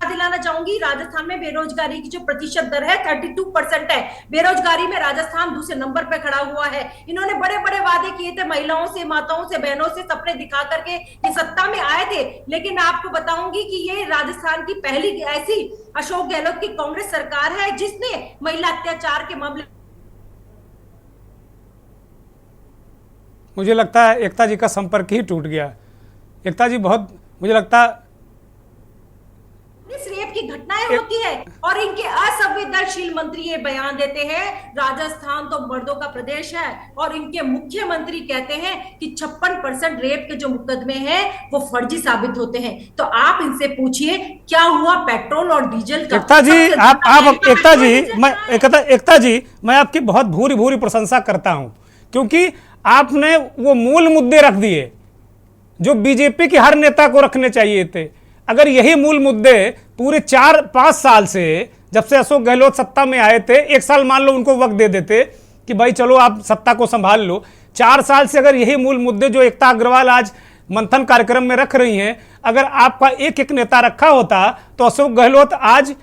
Speaker 6: दिलाना चाहूंगी राजस्थान में बेरोजगारी की जो प्रतिशत दर है 32% है। बेरोजगारी में राजस्थान दूसरे नंबर पे खड़ा हुआ है। इन्होंने बड़े बड़े वादे किए थे महिलाओं से, माताओं से, बहनों से, सपने दिखा करके ये सत्ता में आए थे। लेकिन मैं आपको बताऊंगी कि ये राजस्थान की पहली ऐसी अशोक गहलोत की कांग्रेस सरकार है जिसने महिला अत्याचार के मामले।
Speaker 1: मुझे लगता है एकता जी का संपर्क ही टूट गया। एकता जी, बहुत मुझे लगता है
Speaker 6: रेप की घटनाएं होती है और इनके असंवेदनशील मंत्री ये बयान देते हैं राजस्थान तो मर्दों का प्रदेश है, और इनके मुख्यमंत्री कहते हैं कि 56% रेप के जो मुकदमे हैं वो फर्जी साबित होते हैं। तो आप इनसे पूछिए क्या हुआ पेट्रोल और डीजल का।
Speaker 1: एकता जी, एकता जी, मैं आपकी बहुत भूरी भूरी प्रशंसा करता हूं, क्योंकि आपने वो मूल मुद्दे रख दिए जो बीजेपी के हर नेता को रखने चाहिए थे। अगर यही मूल मुद्दे पूरे 4-5 साल से, जब से अशोक गहलोत सत्ता में आए थे, 1 साल मान लो उनको वक्त दे देते कि भाई चलो आप सत्ता को संभाल लो, 4 साल से अगर यही मूल मुद्दे जो एकता अग्रवाल आज मंथन कार्यक्रम में रख रही हैं, अगर आपका एक एक नेता रखा होता तो अशोक गहलोत आज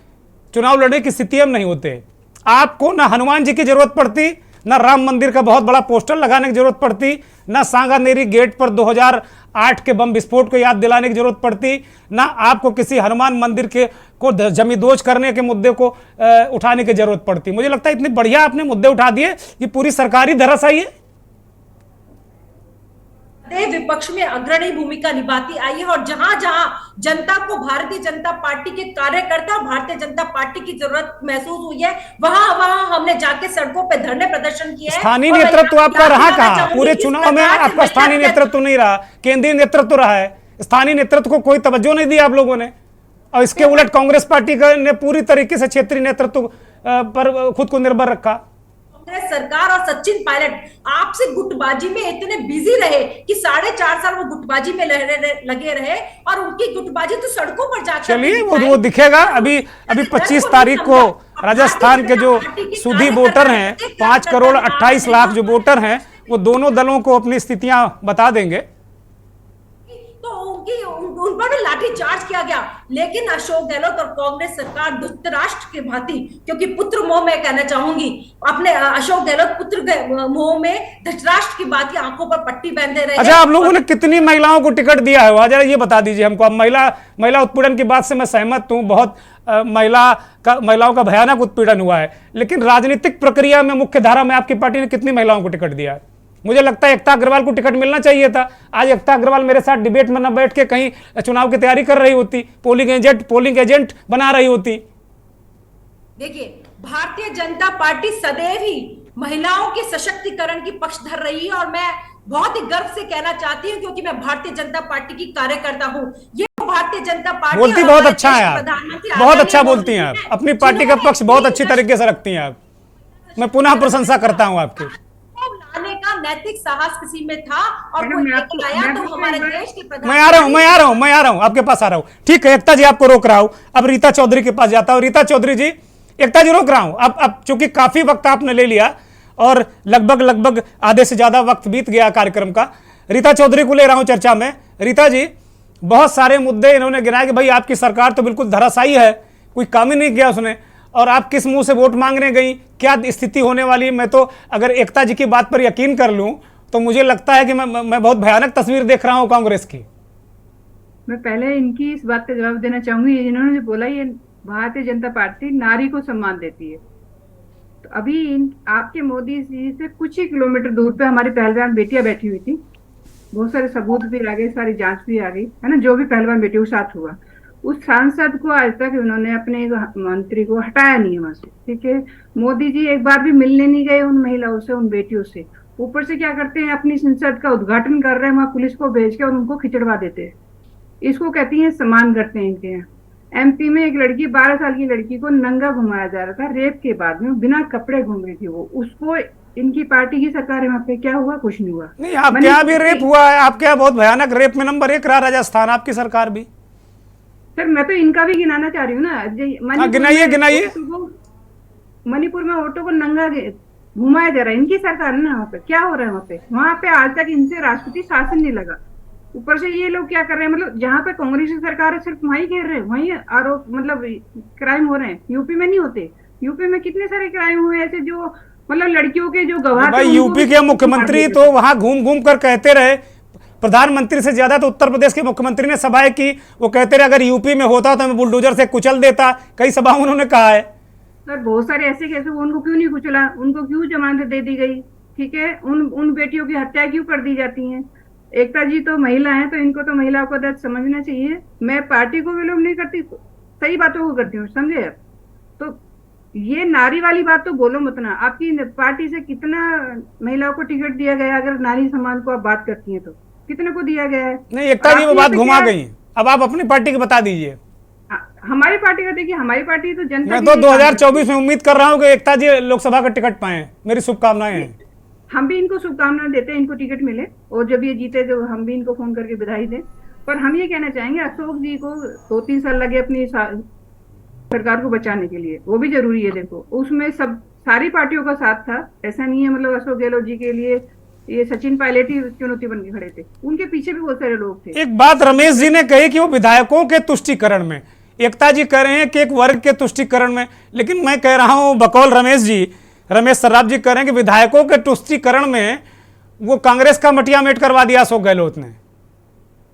Speaker 1: चुनाव लड़ने की स्थिति में नहीं होते। आपको ना हनुमान जी की जरूरत पड़ती, ना राम मंदिर का बहुत बड़ा पोस्टर लगाने की जरूरत पड़ती, ना सांगानेरी गेट पर 2008 के बम विस्फोट को याद दिलाने की जरूरत पड़ती, ना आपको किसी हनुमान मंदिर को जमींदोज करने के मुद्दे को उठाने की जरूरत पड़ती। मुझे लगता है इतने बढ़िया आपने मुद्दे उठा दिए कि पूरी सरकार ही धराशायी है।
Speaker 6: विपक्ष में अग्रणी भूमिका निभाती आई है, और जहां जहां जनता को भारतीय जनता पार्टी के कार्यकर्ता और भारतीय जनता पार्टी की जरूरत महसूस हुई है, वहां वहां हमने जाके सड़कों पे धरने प्रदर्शन किए।
Speaker 1: स्थानीय नेतृत्व आपका रहा कहां? पूरे चुनाव में आपका स्थानीय नेतृत्व नहीं रहा, केंद्रीय नेतृत्व रहा है। स्थानीय नेतृत्व को कोई तवज्जो नहीं दी आप लोगों ने, और इसके उलट कांग्रेस पार्टी ने पूरी तरीके से क्षेत्रीय नेतृत्व पर खुद को निर्भर रखा।
Speaker 6: कांग्रेस सरकार और सचिन पायलट आपसे गुटबाजी में इतने बिजी रहे कि 4.5 साल वो गुटबाजी में लगे रहे, और उनकी गुटबाजी तो सड़कों पर जाकर।
Speaker 1: चलिए वो दिखेगा। अभी 25 तारीख को राजस्थान के जो सूधी वोटर हैं, 5 करोड़ 28 लाख जो वोटर हैं, वो दोनों दलों को अपनी स्थितियां बता देंगे।
Speaker 6: उन पर भी लाठीचार्ज किया गया, लेकिन अशोक गहलोत और कांग्रेस सरकार धृतराष्ट्र के भांति, क्योंकि पुत्र मोह में कहना चाहूंगी, अपने अशोक गहलोत पुत्र मोह में धृतराष्ट्र की भांति आंखों पर पट्टी बांधे रहे।
Speaker 1: अच्छा, आप लोगों ने कितनी महिलाओं को टिकट दिया है जरा ये बता दीजिए हमको। अब महिला उत्पीड़न की बात से मैं सहमत हूं, बहुत महिलाओं का भयानक उत्पीड़न हुआ है, लेकिन राजनीतिक प्रक्रिया में मुख्य धारा में आपकी पार्टी ने कितनी महिलाओं को टिकट दिया है? मुझे लगता है एकता अग्रवाल को टिकट मिलना चाहिए था। आज एकता अग्रवाल मेरे साथ डिबेट में न बैठ के कहीं चुनाव की तैयारी कर रही होती, पोलिंग एजेंट बना रही होती।
Speaker 6: देखिए, भारतीय जनता पार्टी सदैव ही महिलाओं के सशक्तिकरण की पक्षधर रही है, और मैं बहुत ही गर्व से कहना चाहती हूं, क्योंकि मैं भारतीय जनता पार्टी की कार्यकर्ता हूं। ये भारतीय जनता पार्टी
Speaker 1: बोलती बहुत अच्छा है आप, बहुत अच्छा बोलती हैं आप, अपनी पार्टी का पक्ष बहुत अच्छी तरीके से रखती हैं आप। मैं पुनः प्रशंसा करता हूं आपकी।
Speaker 6: लाने का नैतिक साहस किसी में था, और वो लेकर आया तो हमारे देश के प्रधान।
Speaker 1: मैं आ रहा हूं आपके पास आ रहा हूं। ठीक है एकता जी, आपको रोक रहा हूं। अब रीता चौधरी के पास जाता हूं। रीता चौधरी जी, एकता जी रोक रहा हूं। अब चूंकि काफी वक्त आपने ले लिया और लगभग आधे से ज्यादा वक्त बीत गया कार्यक्रम का, रीता चौधरी को ले रहा हूं चर्चा में। रीता जी, बहुत सारे मुद्दे इन्होंने गिनाए कि भाई आपकी सरकार तो बिल्कुल धराशायी है, कोई काम ही नहीं किया उसने, और आप किस मुंह से वोट मांगने गई, क्या स्थिति होने वाली है। मैं तो अगर एकता जी की बात पर यकीन कर लूं तो मुझे लगता है कि मैं बहुत भयानक तस्वीर देख रहा हूं कांग्रेस की।
Speaker 7: मैं पहले इनकी इस बात का जवाब देना चाहूंगी, इन्होंने जो बोला ये भारतीय जनता पार्टी नारी को सम्मान देती है। तो अभी आपके मोदी जी से कुछ ही किलोमीटर दूर पे हमारी पहलवान बेटियां बैठी हुई थी, बहुत सारे सबूत भी आ गए, सारी जांच भी आ गई है ना, जो भी पहलवान बेटियों के साथ हुआ। उस सांसद को आज तक उन्होंने अपने मंत्री को हटाया नहीं है वहां से, ठीक है। मोदी जी एक बार भी मिलने नहीं गए उन महिलाओं से, उन बेटियों से। ऊपर से क्या करते हैं, अपनी संसद का उद्घाटन कर रहे हैं, वहां पुलिस को भेज के और उनको खिंचड़वा देते हैं। इसको कहती है सम्मान करते हैं इनके यहाँ। एमपी में एक लड़की 12 साल की लड़की को नंगा घुमाया जा रहा था, रेप के बाद में बिना कपड़े घूम रही थी वो, उसको इनकी पार्टी की सरकार है वहां पे, क्या हुआ? कुछ नहीं हुआ।
Speaker 1: नहीं, आपके यहाँ भी रेप हुआ है, आपके यहाँ बहुत भयानक रेप में नंबर 1 रहा राजस्थान, आपकी सरकार भी।
Speaker 7: सर मैं तो इनका भी गिनाना चाह रही हूँ ना।
Speaker 1: गिनाइए।
Speaker 7: मणिपुर में ऑटो को नंगा घुमाया जा रहा है, इनकी सरकार है ना। वहाँ पे क्या हो रहा है? वहाँ पे आज तक इनसे राष्ट्रपति शासन नहीं लगा। ऊपर से ये लोग क्या कर रहे हैं, मतलब जहाँ पे कांग्रेस की सरकार है सिर्फ वहीं घेर रहे हैं, वहीं आरोप मतलब क्राइम हो रहे हैं। यूपी में नहीं होते? यूपी में कितने सारे क्राइम हुए ऐसे जो मतलब लड़कियों के जो गवाह थे।
Speaker 1: भाई यूपी के मुख्यमंत्री तो वहां घूम घूम कर कहते रहे, प्रधानमंत्री से ज्यादा तो उत्तर प्रदेश के मुख्यमंत्री ने सभाएं की, वो कहते रहे अगर यूपी में होता तो मैं बुलडोजर से कुचल देता, कई सभाओं उन्होंने कहा है।
Speaker 7: सर बहुत सारे ऐसे केस, उनको क्यों नहीं कुचला? उनको क्यों जमानत दे दी गई? ठीक है, उन बेटियों की हत्या क्यों कर दी जाती है? एकता जी तो महिला है, तो इनको तो महिलाओं का दर्द समझना चाहिए। मैं पार्टी को विलोम नहीं करती, सही बातों को करती हूँ, समझे आप? तो ये नारी वाली बात तो बोलो मत ना। आपकी पार्टी से कितना महिलाओं को टिकट दिया गया? अगर नारी सम्मान को आप बात करती हैं तो कितने को दिया गया है?
Speaker 1: नहीं, एकता जी वो बात घुमा गई। अब आप अपनी पार्टी की बता दीजिए।
Speaker 7: हमारी पार्टी का देखिए, हमारी पार्टी तो जनता।
Speaker 1: मैं तो 2024 में उम्मीद कर रहा हूँ कि एकता जी लोकसभा का टिकट पाए, मेरी शुभकामनाएं हैं।
Speaker 7: हम भी इनको शुभकामनाएं देते हैं, इनको टिकट मिले, और जब ये जीते तो हम भी इनको फोन करके बधाई दें। पर हम ये कहना चाहेंगे, अशोक जी को 2-3 साल लगे अपनी सरकार को बचाने के लिए, वो भी जरूरी है। देखो उसमें सब सारी पार्टियों का साथ था, ऐसा नहीं है मतलब अशोक गहलोत जी के लिए ये सचिन पायलट ही चुनौती बन के खड़े थे, उनके पीछे भी बहुत सारे लोग थे।
Speaker 1: एक बात रमेश जी ने कही कि वो विधायकों के तुष्टीकरण में, एकता जी कह रहे हैं कि एक वर्ग के तुष्टीकरण में, लेकिन मैं कह रहा हूं बकौल रमेश सर्राफ जी कह रहे हैं कि विधायकों के तुष्टीकरण में वो कांग्रेस का मटिया मेट करवा दिया अशोक गहलोत ने।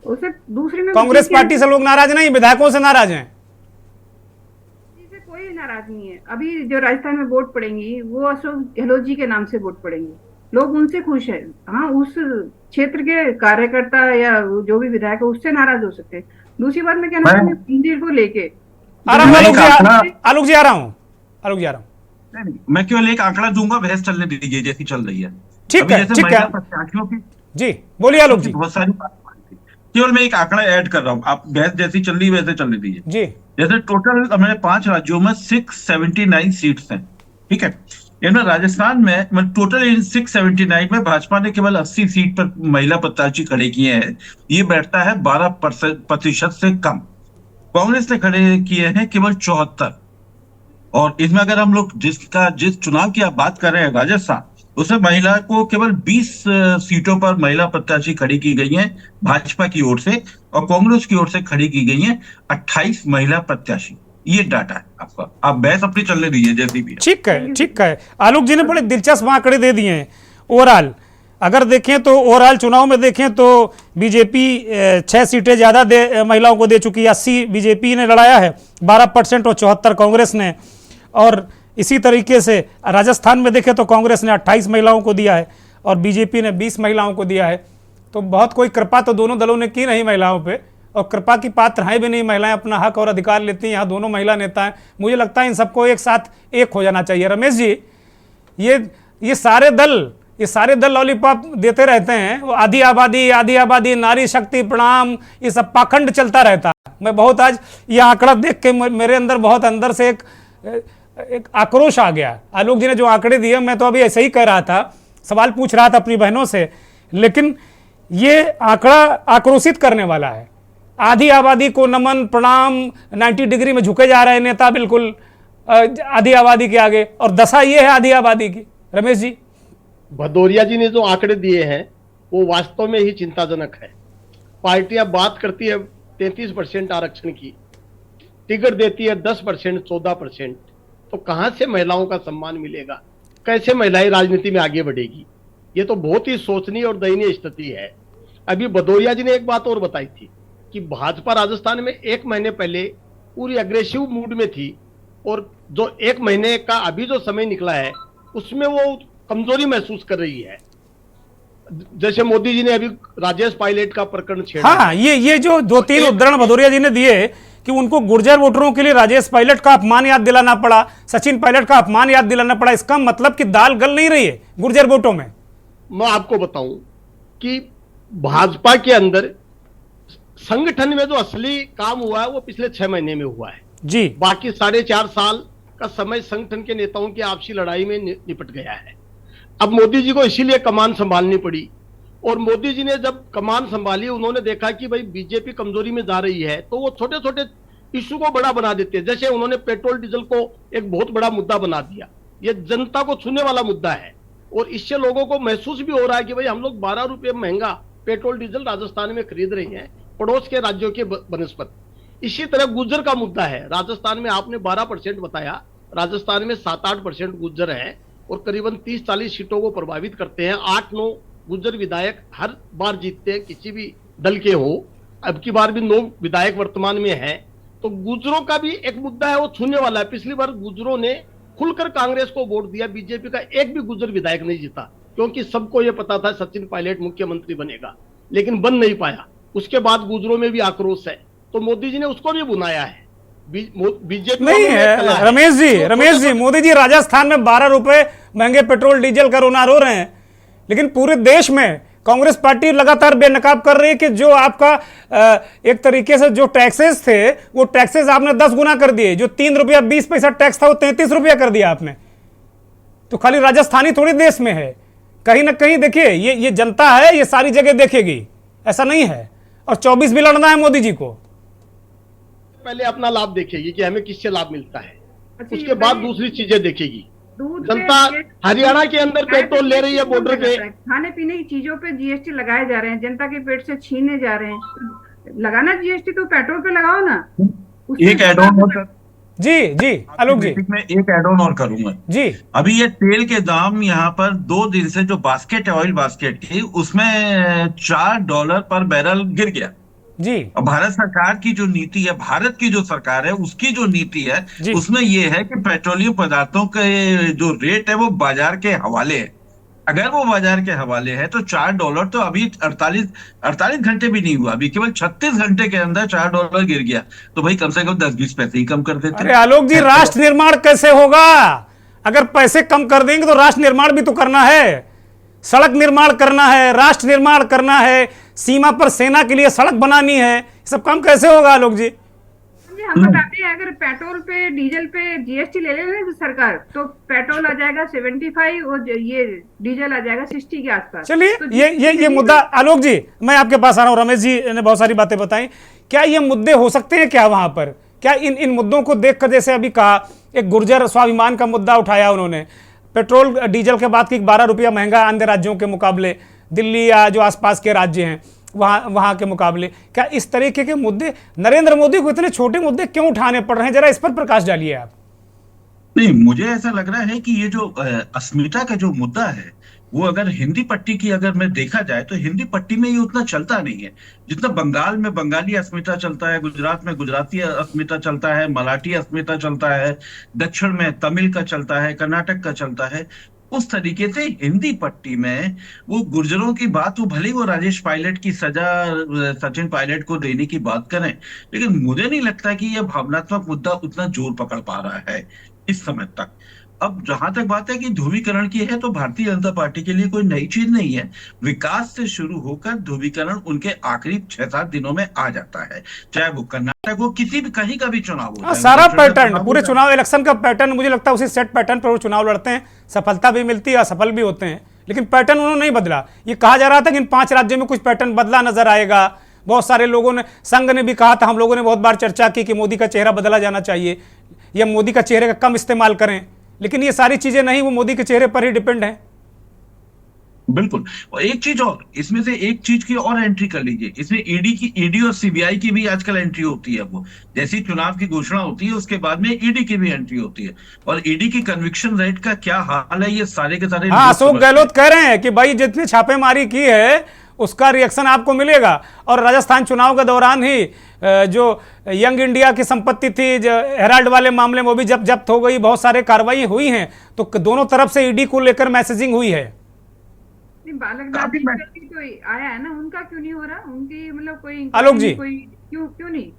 Speaker 7: उसे दूसरी में
Speaker 1: कांग्रेस पार्टी से लोग नाराज नहीं, विधायकों से नाराज हैं।
Speaker 7: कोई नाराज नहीं है। अभी जो राजस्थान में वोट पड़ेंगी वो अशोक गहलोत जी के नाम से वोट पड़ेंगी, लोग उनसे खुश है। हाँ, उस क्षेत्र के कार्यकर्ता या जो भी विधायक है उससे नाराज हो सकते हैं। दूसरी बात मैं कहना चाहूंगी मंदिर को लेके
Speaker 1: आलोक जी आ रहा हूँ।
Speaker 5: नहीं, मैं केवल एक आंकड़ा दूंगा, बहस चलने दीजिए जैसी चल रही है।
Speaker 1: ठीक है।
Speaker 5: प्रत्याशियों की
Speaker 1: जी बोलिए आलोक जी।
Speaker 5: बहुत सारी बात, केवल मैं एक आंकड़ा ऐड कर रहा हूँ, आप बहस जैसी चल रही है वैसे चलने दीजिए
Speaker 1: जी।
Speaker 5: जैसे टोटल हमारे 5 राज्यों में 679 सीट्स हैं, ठीक है। इनमें राजस्थान में मतलब टोटल इन 679 में भाजपा ने केवल 80 सीट पर महिला प्रत्याशी खड़े किए हैं, ये बैठता है 12% से कम। कांग्रेस ने खड़े किए हैं केवल 74, और इसमें अगर हम लोग जिस चुनाव की आप बात कर रहे हैं राजस्थान, उसमें महिला को केवल 20 सीटों पर महिला प्रत्याशी खड़ी की गई हैं भाजपा की ओर से, और कांग्रेस की ओर से खड़ी की गई हैं 28 महिला प्रत्याशी। ये डाटा है आपका, आप बहस अपनी चलने दीजिए जैसी भी है।
Speaker 1: ठीक है। आलोक जी ने बड़े दिलचस्प आंकड़े दे दिए हैं। ओवरऑल अगर देखें तो ओवरऑल चुनाव में देखें तो बीजेपी 6 सीटें ज्यादा महिलाओं को दे चुकी है। 80 बीजेपी ने लड़ाया है, 12% और 74 कांग्रेस ने। और इसी तरीके से राजस्थान में देखें तो कांग्रेस ने 28 महिलाओं को दिया है और बीजेपी ने 20 महिलाओं को दिया है। तो बहुत कोई कृपा तो दोनों दलों ने की नहीं महिलाओं पे, और कृपा की पात्र हैं भी नहीं। महिलाएं अपना हक और अधिकार लेती हैं। यहाँ दोनों महिला नेता हैं। मुझे लगता है इन सबको एक साथ एक हो जाना चाहिए। रमेश जी, ये सारे दल लॉलीपॉप देते रहते हैं, वो आधी आबादी, नारी शक्ति प्रणाम, ये सब पाखंड चलता रहता है। मैं बहुत आज ये आंकड़ा देख के मेरे अंदर बहुत अंदर से एक आक्रोश आ गया। आलोक जी ने जो आंकड़े दिए, मैं तो अभी ऐसे ही कह रहा था, सवाल पूछ रहा था अपनी बहनों से, लेकिन ये आंकड़ा आक्रोशित करने वाला है। आधी आबादी को नमन प्रणाम, 90 डिग्री में झुके जा रहे नेता बिल्कुल आधी आबादी के आगे, और दशा ये है आधी आबादी की। रमेश जी,
Speaker 4: भदौरिया जी ने जो आंकड़े दिए हैं वो वास्तव में ही चिंताजनक है। पार्टियां बात करती है 33% आरक्षण की, टिकट देती है 10%, 14%, तो कहां से महिलाओं का सम्मान मिलेगा, कैसे महिलाएं राजनीति में आगे बढ़ेगी? ये तो बहुत ही सोचनीय और दयनीय स्थिति है। अभी भदौरिया जी ने एक बात और बताई थी कि भाजपा राजस्थान में 1 महीने पहले पूरी अग्रेसिव मूड में थी, और जो 1 महीने का अभी जो समय निकला है उसमें वो कमजोरी महसूस कर रही है। जैसे मोदी जी ने अभी राजेश पायलट का प्रकरण छेड़ा।
Speaker 1: हाँ, ये जो 2-3 उद्धरण भदौरिया जी ने दिए कि उनको गुर्जर वोटरों के लिए राजेश पायलट का अपमान याद दिलाना पड़ा, सचिन पायलट का अपमान याद दिलाना पड़ा, इसका मतलब कि दाल गल नहीं रही है गुर्जर वोटों में।
Speaker 4: मैं आपको बताऊं कि भाजपा के अंदर संगठन में जो असली काम हुआ है वो पिछले 6 महीने में हुआ है
Speaker 1: जी।
Speaker 4: बाकी 4.5 साल का समय संगठन के नेताओं की आपसी लड़ाई में निपट गया है। अब मोदी जी को इसीलिए कमान संभालनी पड़ी, और मोदी जी ने जब कमान संभाली उन्होंने देखा कि भाई बीजेपी कमजोरी में जा रही है, तो वो छोटे छोटे इशू को बड़ा बना देते हैं। जैसे उन्होंने पेट्रोल डीजल को एक बहुत बड़ा मुद्दा बना दिया, ये जनता को छूने वाला मुद्दा है, और इससे लोगों को महसूस भी हो रहा है कि भाई हम लोग 12 रुपये महंगा पेट्रोल डीजल राजस्थान में खरीद रहे हैं पड़ोस के राज्यों के बनस्पत। इसी तरह गुर्जर का मुद्दा है, राजस्थान में आपने 12% बताया, राजस्थान में 7-8% गुर्जर हैं और करीबन 30-40 सीटों को प्रभावित करते हैं। 8-9 गुर्जर विधायक हर बार जीतते हैं, किसी भी दल के हो। अब की बार भी 9 विधायक वर्तमान में हैं, तो गुर्जरों का भी एक मुद्दा है, वो छूने वाला है। पिछली बार गुर्जरों ने खुलकर कांग्रेस को वोट दिया, बीजेपी का एक भी गुर्जर विधायक नहीं जीता, क्योंकि सबको यह पता था सचिन पायलट मुख्यमंत्री बनेगा, लेकिन बन नहीं पाया। उसके बाद गुर्जरों में भी आक्रोश है, तो मोदी जी ने उसको भी बुलाया है। बीजेपी
Speaker 1: नहीं है रमेश जी, मोदी जी राजस्थान में 12 रुपए महंगे पेट्रोल डीजल का रोना रो रहे हैं, लेकिन पूरे देश में कांग्रेस पार्टी लगातार बेनकाब कर रही है कि जो आपका एक तरीके से जो टैक्सेस थे वो टैक्सेस आपने 10 गुना कर दिए। जो 3 रुपया 20 पैसा टैक्स था वो 33 रुपया कर दिया आपने। तो खाली राजस्थानी थोड़ी देश में है, कहीं ना कहीं देखिए ये जनता है, ये सारी जगह देखेगी, ऐसा नहीं है। और 24 भी लड़ना है मोदी जी को।
Speaker 4: पहले अपना लाभ देखेगी कि हमें किससे लाभ मिलता है, उसके बाद दूसरी चीजें देखेगी। जनता हरियाणा के अंदर पेट्रोल ले रही है बॉर्डर पे,
Speaker 7: खाने पीने की चीजों पे जीएसटी लगाए जा रहे हैं, जनता के पेट से छीने जा रहे हैं। लगाना जीएसटी तो पेट्रोल पे लगाओ ना।
Speaker 5: एक एड ऑन और
Speaker 1: जी आलोक जी,
Speaker 5: मैं एक एड ऑन और करूंगा जी। अभी ये तेल के दाम यहाँ पर 2 दिन से जो ऑयल बास्केट थी उसमें $4 पर बैरल गिर गया
Speaker 1: जी।
Speaker 5: और भारत सरकार की जो नीति है, भारत की जो सरकार है उसकी जो नीति है उसमें यह है कि पेट्रोलियम पदार्थों के जो रेट है वो बाजार के हवाले है। अगर वो बाजार के हवाले है तो $4 तो अभी 48 घंटे भी नहीं हुआ, अभी केवल 36 घंटे के अंदर $4 गिर गया, तो भाई कम से कम 10-20 पैसे ही कम कर देते।
Speaker 1: अरे आलोक जी, राष्ट्र निर्माण कैसे होगा? अगर पैसे कम कर देंगे तो राष्ट्र निर्माण भी तो करना है, सड़क निर्माण करना है, राष्ट्र निर्माण करना है, सीमा पर सेना के लिए सड़क बनानी है, सब काम कैसे होगा आलोक जी?
Speaker 7: हम बताते हैं अगर पेट्रोल पे डीजल पे जीएसटी ले लेना तो सरकार, तो पेट्रोल आ जाएगा 75 और ये डीजल आ जाएगा 60 के आसपास।
Speaker 1: चलिए
Speaker 7: तो
Speaker 1: ये मुद्दा आलोक जी, मैं आपके पास आ रहा हूँ। रमेश जी ने बहुत सारी बातें बताई, क्या ये मुद्दे हो सकते हैं क्या वहां पर? क्या इन मुद्दों को देखकर, जैसे अभी कहा, एक गुर्जर स्वाभिमान का मुद्दा उठाया उन्होंने, पेट्रोल डीजल के बाद की 12 रुपया महंगा अन्य राज्यों के मुकाबले, दिल्ली या जो आसपास के राज्य हैं वहां के मुकाबले, क्या इस तरीके के मुद्दे नरेंद्र मोदी को इतने छोटे मुद्दे क्यों उठाने पड़ रहे हैं? जरा इस पर प्रकाश डालिए आप।
Speaker 5: नहीं, मुझे ऐसा लग रहा है कि ये जो अस्मिता का जो मुद्दा है वो अगर हिंदी पट्टी की अगर मैं देखा जाए तो हिंदी पट्टी में ये उतना चलता नहीं है जितना बंगाल में बंगाली अस्मिता चलता है, गुजरात में गुजराती अस्मिता चलता है, मराठी अस्मिता चलता है, दक्षिण में तमिल का चलता है, कर्नाटक का चलता है। उस तरीके से हिंदी पट्टी में वो गुर्जरों की बात, वो भले ही वो राजेश पायलट की सजा सचिन पायलट को देने की बात करें, लेकिन मुझे नहीं लगता कि यह भावनात्मक मुद्दा उतना जोर पकड़ पा रहा है इस समय तक। अब जहां तक बात है कि ध्रुवीकरण की है, तो भारतीय जनता पार्टी के लिए कोई नई चीज नहीं है। विकास से शुरू होकर ध्रुवीकरण उनके आखिरी 6-7 दिनों में आ जाता है, चाहे वो कर्नाटक हो, किसी भी कहीं का भी चुनाव हो।
Speaker 1: सारा पैटर्न, पूरे चुनाव इलेक्शन का पैटर्न मुझे लगता है उसी सेट पैटर्न पर वो चुनाव लड़ते हैं, सफलता भी मिलती है, असफल भी होते हैं, लेकिन पैटर्न उन्होंने नहीं बदला। ये कहा जा रहा था कि इन 5 राज्यों में कुछ पैटर्न बदला नजर आएगा। बहुत सारे लोगों ने, संघ ने भी कहा था, हम लोगों ने बहुत बार चर्चा की कि मोदी का चेहरा बदला जाना चाहिए या मोदी का चेहरे का कम इस्तेमाल करें, लेकिन ये सारी चीजें नहीं, वो मोदी के चेहरे पर ही डिपेंड है।
Speaker 5: बिल्कुल। और एक चीज और, इसमें से एक चीज की और एंट्री कर लीजिए, इसमें ईडी और सीबीआई की भी आजकल एंट्री होती है। वो जैसी चुनाव की घोषणा होती है उसके बाद में ईडी की भी एंट्री होती है। और ईडी की कन्विक्शन रेट का क्या हाल है, ये सारे के सारे
Speaker 1: हाँ,
Speaker 5: लोग
Speaker 1: अशोक
Speaker 5: समझते
Speaker 1: गहलोत कह रहे हैं कि भाई जितनी छापेमारी की है उसका रिएक्शन आपको मिलेगा। और राजस्थान चुनाव के दौरान ही जो यंग इंडिया की संपत्ति थी हेराल्ड वाले मामले में, वो भी जब्त हो गई, बहुत सारे कार्रवाई हुई हैं। तो दोनों तरफ से ईडी को लेकर मैसेजिंग हुई है।
Speaker 7: बालक नाथ तो आया है ना, उनका क्यों नहीं हो रहा? उनकी मतलब कोई
Speaker 1: आलोक जी,
Speaker 7: कोई क्यों नहीं?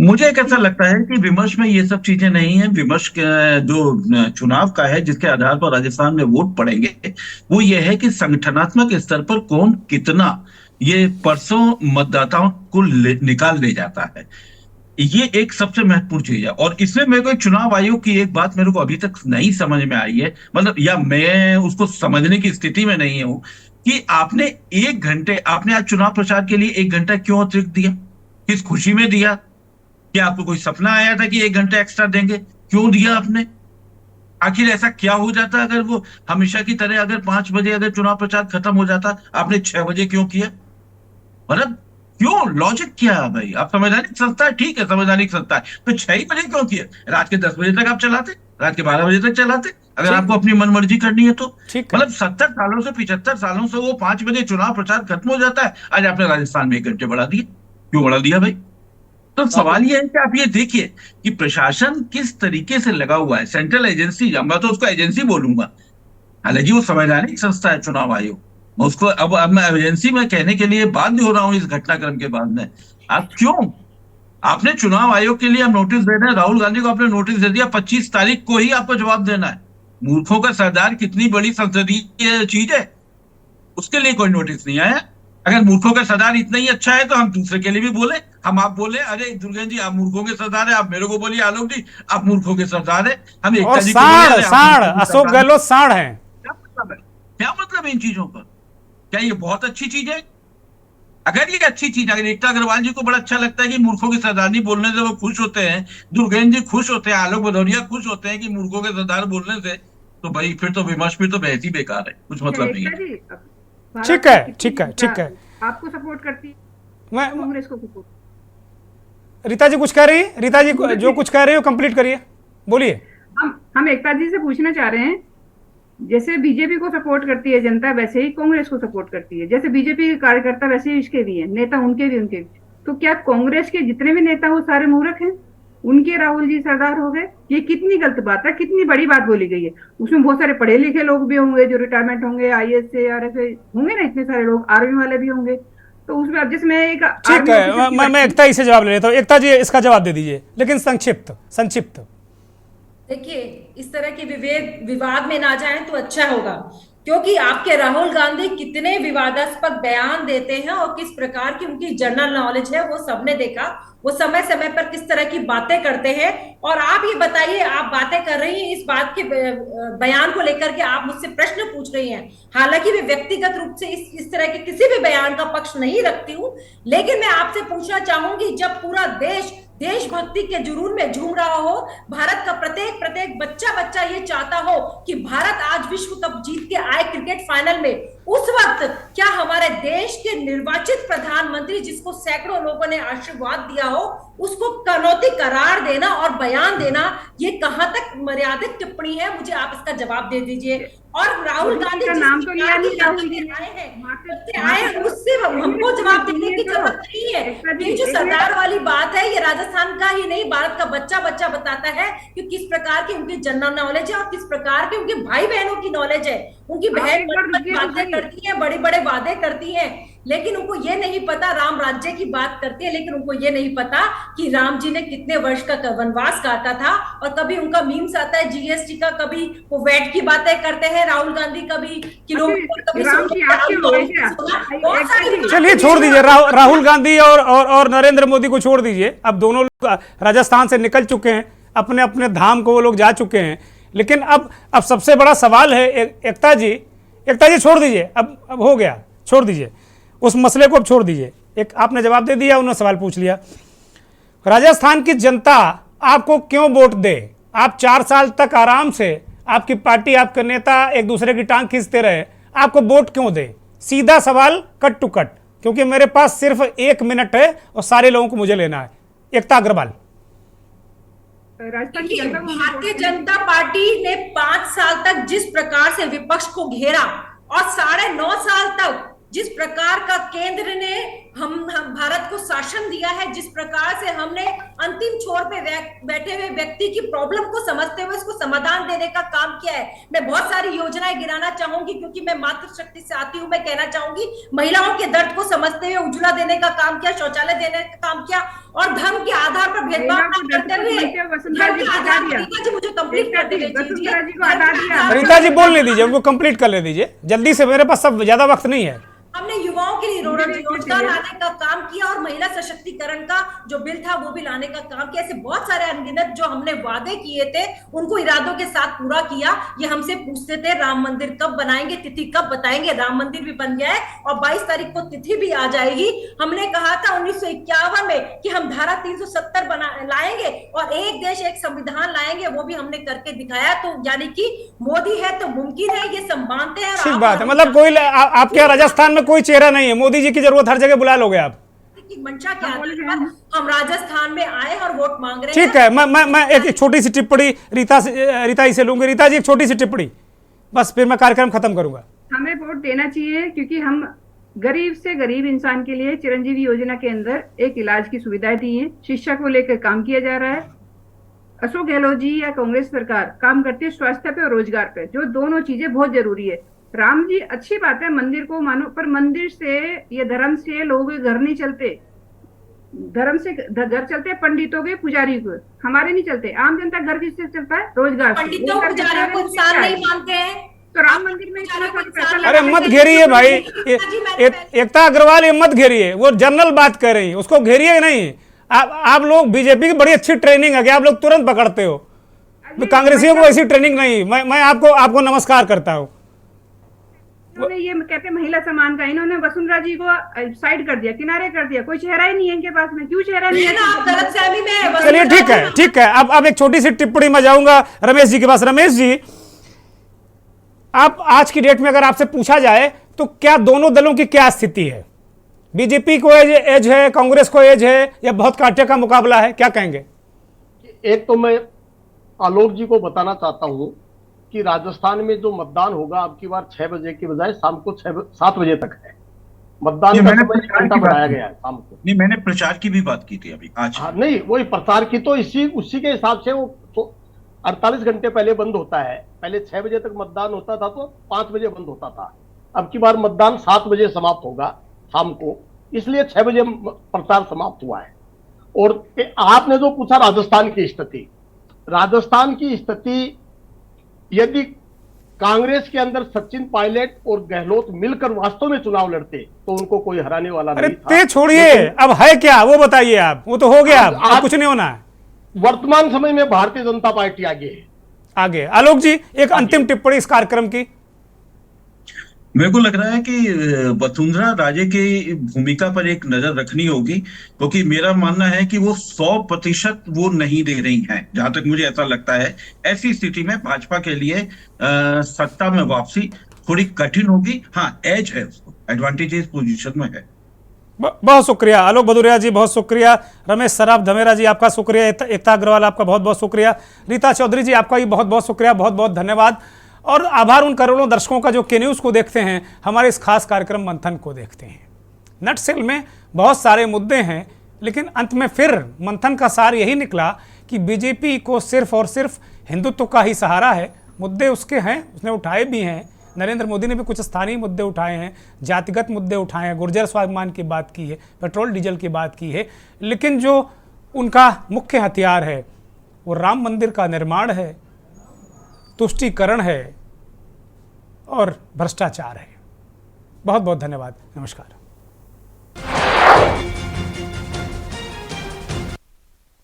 Speaker 5: मुझे एक ऐसा लगता है कि विमर्श में ये सब चीजें नहीं है। विमर्श जो चुनाव का है, जिसके आधार पर राजस्थान में वोट पड़ेंगे, वो ये है कि संगठनात्मक स्तर पर कौन कितना ये परसों मतदाताओं को निकाल ले जाता है। ये एक सबसे महत्वपूर्ण चीज है। और इसमें मेरे को एक चुनाव आयोग की एक बात मेरे को अभी तक नहीं समझ में आई है, मतलब या मैं उसको समझने की स्थिति में नहीं हूं, कि आपने 1 घंटे, आपने आज चुनाव प्रचार के लिए 1 घंटा क्यों अतिरिक्त दिया? किस खुशी में दिया? क्या आपको कोई सपना आया था कि 1 घंटा एक्स्ट्रा देंगे? क्यों दिया आपने? आखिर ऐसा क्या हो जाता अगर वो हमेशा की तरह अगर 5 बजे अगर चुनाव प्रचार खत्म हो जाता, आपने 6 बजे क्यों किया? मतलब क्यों? लॉजिक क्या है भाई? आप संवैधानिक संस्था है, ठीक है, संवैधानिक संस्था है, तो 6 ही बजे क्यों किया? रात के 10 बजे तक आप चलाते, रात के 12 बजे तक चलाते, अगर आपको अपनी मनमर्जी करनी है तो। मतलब 70 सालों से 75 सालों से वो 5 बजे चुनाव प्रचार खत्म हो जाता है, आज आपने राजस्थान में 1 घंटे बढ़ा दिए। क्यों बढ़ा दिया भाई? तो सवाल ये है कि आप ये देखिए कि प्रशासन किस तरीके से लगा हुआ है। सेंट्रल एजेंसी, मैं तो उसको एजेंसी बोलूंगा, हालांकि वो संवैधानिक संस्था है चुनाव आयोग। मैं उसको अब मैं एजेंसी में कहने के लिए बाध्य हो रहा हूं इस घटनाक्रम के बाद में। आप क्यों? आपने चुनाव आयोग के लिए आप नोटिस दे रहे हैं, राहुल गांधी को आपने नोटिस दे दिया, 25 तारीख को ही आपको जवाब देना है। मूर्खों का सरदार कितनी बड़ी संसदीय चीज है, उसके लिए कोई नोटिस नहीं आया। अगर मूर्खों का सरदार इतना ही अच्छा है तो हम दूसरे के लिए भी बोले, हम आप बोले अरे दुर्गेश जी आप मूर्खों के सरदार है, आप मेरे को बोलिए आलोक जी आप मूर्खों के सरदार है, हम
Speaker 1: और साढ़ अशोक गहलोत साढ़ है।
Speaker 5: क्या मतलब है? क्या मतलब है इन चीजों का? क्या ये बहुत अच्छी चीज है? अगर ये अच्छी चीज, अगर एकता अग्रवाल जी को बड़ा अच्छा लगता है कि मूर्खों की सरदारनी बोलने से वो खुश होते हैं, दुर्गेश जी खुश होते हैं, आलोक भदौरिया खुश होते हैं कि मूर्खों के सरदार बोलने से, तो भाई फिर तो विमर्श, फिर तो बहस ही बेकार है, कुछ मतलब नहीं है।
Speaker 1: ठीक है, ठीक है, ठीक है।
Speaker 7: आपको सपोर्ट करती है,
Speaker 1: मैं
Speaker 7: कांग्रेस को सपोर्ट।
Speaker 1: रीता जी कुछ कह रही है? रीता जी जो कुछ कह रही हो कंप्लीट करिए, बोलिए।
Speaker 7: हम एकता जी से पूछना चाह रहे हैं, जैसे बीजेपी को सपोर्ट करती है जनता, वैसे ही कांग्रेस को सपोर्ट करती है। जैसे बीजेपी के कार्यकर्ता वैसे ही इसके भी हैं, नेता उनके भी। तो क्या कांग्रेस के जितने भी नेता वो सारे मूर्ख हैं? उनके राहुल जी सरदार हो गए? ये कितनी गलत बात है, कितनी बड़ी बात बोली गई है। उसमें बहुत सारे पढ़े लिखे लोग भी होंगे जो रिटायरमेंट होंगे, IAS से RS होंगे ना, इतने सारे लोग, आर्मी वाले भी होंगे। तो उसमें अब जिसमें एक
Speaker 1: ठीक है, मैं एकता जी से जवाब ले लेता हूँ। एकता जी इसका जवाब दे दीजिए, लेकिन संक्षिप्त।
Speaker 6: देखिए, इस तरह के विवाद में ना जाएं तो अच्छा होगा, क्योंकि आपके राहुल गांधी कितने विवादास्पद बयान देते हैं और किस प्रकार की उनकी जनरल नॉलेज है वो सबने देखा। वो समय समय पर किस तरह की बातें करते हैं। और आप ये बताइए, आप बातें कर रही हैं इस बात के बयान को लेकर के, आप मुझसे प्रश्न पूछ रही हैं। हालांकि मैं व्यक्तिगत रूप से इस तरह के किसी भी बयान का पक्ष नहीं रखती हूं, लेकिन मैं आपसे पूछना चाहूंगी, जब पूरा देश देशभक्ति के जुनून में झूम रहा हो, भारत का प्रत्येक बच्चा ये चाहता हो कि भारत आज विश्व कप जीत के आए क्रिकेट फाइनल में, उस वक्त क्या हमारे देश के निर्वाचित प्रधानमंत्री, जिसको सैकड़ों लोगों ने आशीर्वाद दिया हो, उसको कनौती करार देना और बयान देना, ये कहां तक मर्यादित टिप्पणी है? मुझे आप इसका जवाब दे दीजिए। और राहुल गांधी
Speaker 7: का नाम तो लिया नहीं, राहुल जी
Speaker 6: आए हैं, उससे हमको जवाब देने की जरूरत नहीं है। ये जो सरदार वाली बात है, ये राजस्थान का ही नहीं, भारत का बच्चा बताता है कि किस प्रकार की उनकी जनरल नॉलेज है और किस प्रकार की उनके भाई बहनों की नॉलेज है। उनकी बहन बातें करती है, बड़े बड़े वादे करती है, लेकिन उनको ये नहीं पता, राम राज्य की बात करती है, लेकिन उनको ये नहीं पता कि राम जी ने कितने वर्ष का वनवास काटा था। और कभी उनका मीम्स आता है GST का, कभी वो वैट की बातें करते हैं राहुल गांधी, कभी किलोमीटर, कभी
Speaker 1: चलिए छोड़ दीजिए, राहुल गांधी और नरेंद्र मोदी को छोड़ दीजिए। अब दोनों लोग राजस्थान से निकल चुके हैं, अपने अपने धाम को वो लोग जा चुके हैं। लेकिन अब सबसे बड़ा सवाल है, एकता जी छोड़ दीजिए, अब हो गया, छोड़ दीजिए उस मसले को, अब छोड़ दीजिए। एक आपने जवाब दे दिया, उन्होंने सवाल पूछ लिया। राजस्थान की जनता आपको क्यों वोट दे? आप 4 साल तक आराम से, आपकी पार्टी, आपके नेता एक दूसरे की टांग खींचते रहे, आपको वोट क्यों दे? सीधा सवाल, कट टू कट, क्योंकि मेरे पास सिर्फ 1 मिनट है और सारे लोगों को मुझे लेना है। एकता अग्रवाल।
Speaker 7: राजस्थान की जनता को
Speaker 6: भारतीय जनता पार्टी ने 5 साल तक जिस प्रकार से विपक्ष को घेरा और 9.5 साल तक जिस प्रकार का केंद्र ने हम भारत को शासन दिया है, जिस प्रकार से हमने अंतिम छोर पे बैठे हुए व्यक्ति की प्रॉब्लम को समझते हुए इसको समाधान देने का काम किया है। मैं बहुत सारी योजनाएं गिनाना चाहूंगी क्योंकि मैं मातृशक्ति से आती हूं। मैं कहना चाहूंगी महिलाओं के दर्द को समझते हुए उज्ज्वला देने का काम किया, शौचालय देने का काम किया और धर्म के आधार पर भेदभाव न करते हुए मुझे कंप्लीट करते हुए
Speaker 1: रीता जी बोलने दीजिए, उनको कंप्लीट कर ले दीजिए जल्दी से, मेरे पास सब ज्यादा वक्त नहीं है।
Speaker 6: हमने युवाओं के लिए रोजगार लाने का काम किया और महिला सशक्तिकरण का जो बिल था वो भी लाने का काम किया। ऐसे बहुत सारे अनगिनत जो हमने वादे किए थे उनको इरादों के साथ पूरा किया। ये हमसे पूछते थे राम मंदिर कब बनाएंगे, तिथि कब बताएंगे। राम मंदिर भी बन गया है और 22 तारीख को तिथि भी आ जाएगी। हमने कहा था 1951 में कि हम धारा 370 लाएंगे और एक देश एक संविधान लाएंगे, वो भी हमने करके दिखाया। तो यानी कि मोदी है तो मुमकिन है, ये सब मानते हैं।
Speaker 1: ठीक बात है, मतलब कोई आपके यहाँ राजस्थान में कोई चेहरा नहीं है, मोदी जी की जरूरत हर जगह बुला लोगे आप।
Speaker 6: मंशा के आधार पर हम राजस्थान में आए और वोट मांग रहे हैं।
Speaker 1: ठीक है, मैं एक छोटी सी टिप्पणी रीता जी से लूंगी। रीता जी एक छोटी सी टिप्पणी, बस फिर मैं कार्यक्रम खत्म करूंगा।
Speaker 7: हमें वोट देना चाहिए क्योंकि हम गरीब से गरीब इंसान के लिए चिरंजीवी योजना के अंदर एक इलाज की सुविधाएं दी है, शिक्षा को लेकर काम किया जा रहा है। अशोक गहलोत जी या कांग्रेस सरकार काम करती है स्वास्थ्य पे और रोजगार पे, जो दोनों चीजें बहुत जरूरी है। राम जी अच्छी बात है मंदिर को मानो, पर मंदिर से या धर्म से लोगों के घर नहीं चलते। धर्म से घर चलते हैं पंडितों के, पुजारी को, हमारे नहीं चलते। आम जनता घर किससे चलता है? रोजगार।
Speaker 6: पंडितों पुजारियों को इंसान नहीं मानते हैं
Speaker 7: तो राम मंदिर में इतना पैसा।
Speaker 1: अरे मत घेरिए भाई, एकता अग्रवाल ये मत घेरिए, वो जनरल बात कर रही है, उसको घेरिए नहीं। आप लोग बीजेपी की बड़ी अच्छी ट्रेनिंग है कि आप लोग तुरंत पकड़ते हो, कांग्रेसियों को ऐसी ट्रेनिंग नहीं। मैं आपको नमस्कार करता हूँ।
Speaker 7: ये कहते महिला सम्मान का, इन्होंने वसुंधरा जी को साइड कर दिया, किनारे कर दिया, कोई चेहरा ही नहीं है इनके पास में। क्यों चेहरा नहीं है?
Speaker 6: आप गलतफहमी में।
Speaker 1: चलिए ठीक है, अब एक छोटी सी टिप्पणी में जाऊंगा रमेश जी के पास। रमेश जी, आप आज की डेट में अगर आपसे पूछा जाए तो क्या दोनों दलों की क्या स्थिति है? बीजेपी को एज है, कांग्रेस को एज है, या बहुत कांटे का मुकाबला है, क्या कहेंगे?
Speaker 4: एक तो मैं आलोक जी को बताना चाहता हूं कि राजस्थान में जो मतदान होगा अब की बार 6 बजे की बजाय शाम को 7 बजे तक है। मतदान का समय घंटा बढ़ाया गया है शाम को।
Speaker 5: नहीं, मैंने प्रचार की भी बात की थी अभी आज।
Speaker 4: हाँ, नहीं वही प्रचार की तो उसी के हिसाब से वो 48 घंटे पहले बंद होता है। पहले 6 बजे तक मतदान होता था तो 5 बजे बंद होता था। अब की बार मतदान 7 बजे समाप्त होगा शाम को, इसलिए 6 बजे प्रचार समाप्त हुआ है। और आपने जो पूछा राजस्थान की स्थिति, राजस्थान की स्थिति यदि कांग्रेस के अंदर सचिन पायलट और गहलोत मिलकर वास्तव में चुनाव लड़ते तो उनको कोई हराने वाला नहीं था।
Speaker 1: अरे छोड़िए, अब है क्या वो बताइए आप। वो तो हो गया, अब कुछ नहीं होना है।
Speaker 4: वर्तमान समय में भारतीय जनता पार्टी आगे है।
Speaker 1: आगे आलोक जी एक अंतिम टिप्पणी इस कार्यक्रम की।
Speaker 5: मेरे को लग रहा है कि वसुंधरा राजे की भूमिका पर एक नजर रखनी होगी, क्योंकि मेरा मानना है कि वो 100% वो नहीं दे रही हैं, जहां तक मुझे ऐसा लगता है। ऐसी स्थिति में भाजपा के लिए सत्ता में वापसी थोड़ी कठिन होगी। हाँ, एज है, उसको एडवांटेजेस पोजीशन में है।
Speaker 1: बहुत शुक्रिया आलोक भदौरिया जी, बहुत शुक्रिया। रमेश सराफ धमेरा जी आपका शुक्रिया। एकता अग्रवाल आपका बहुत बहुत शुक्रिया। रीता चौधरी जी आपका भी बहुत बहुत शुक्रिया, बहुत बहुत धन्यवाद। और आभार उन करोड़ों दर्शकों का जो के न्यूज़ को देखते हैं, हमारे इस खास कार्यक्रम मंथन को देखते हैं। नटसेल में बहुत सारे मुद्दे हैं, लेकिन अंत में फिर मंथन का सार यही निकला कि बीजेपी को सिर्फ और सिर्फ हिंदुत्व का ही सहारा है। मुद्दे उसके हैं, उसने उठाए भी हैं। नरेंद्र मोदी ने भी कुछ स्थानीय मुद्दे उठाए हैं, जातिगत मुद्दे उठाए हैं, गुर्जर स्वाभिमान की बात की है, पेट्रोल डीजल की बात की है। लेकिन जो उनका मुख्य हथियार है वो राम मंदिर का निर्माण है, तुष्टीकरण है और भ्रष्टाचार है। बहुत बहुत धन्यवाद, नमस्कार।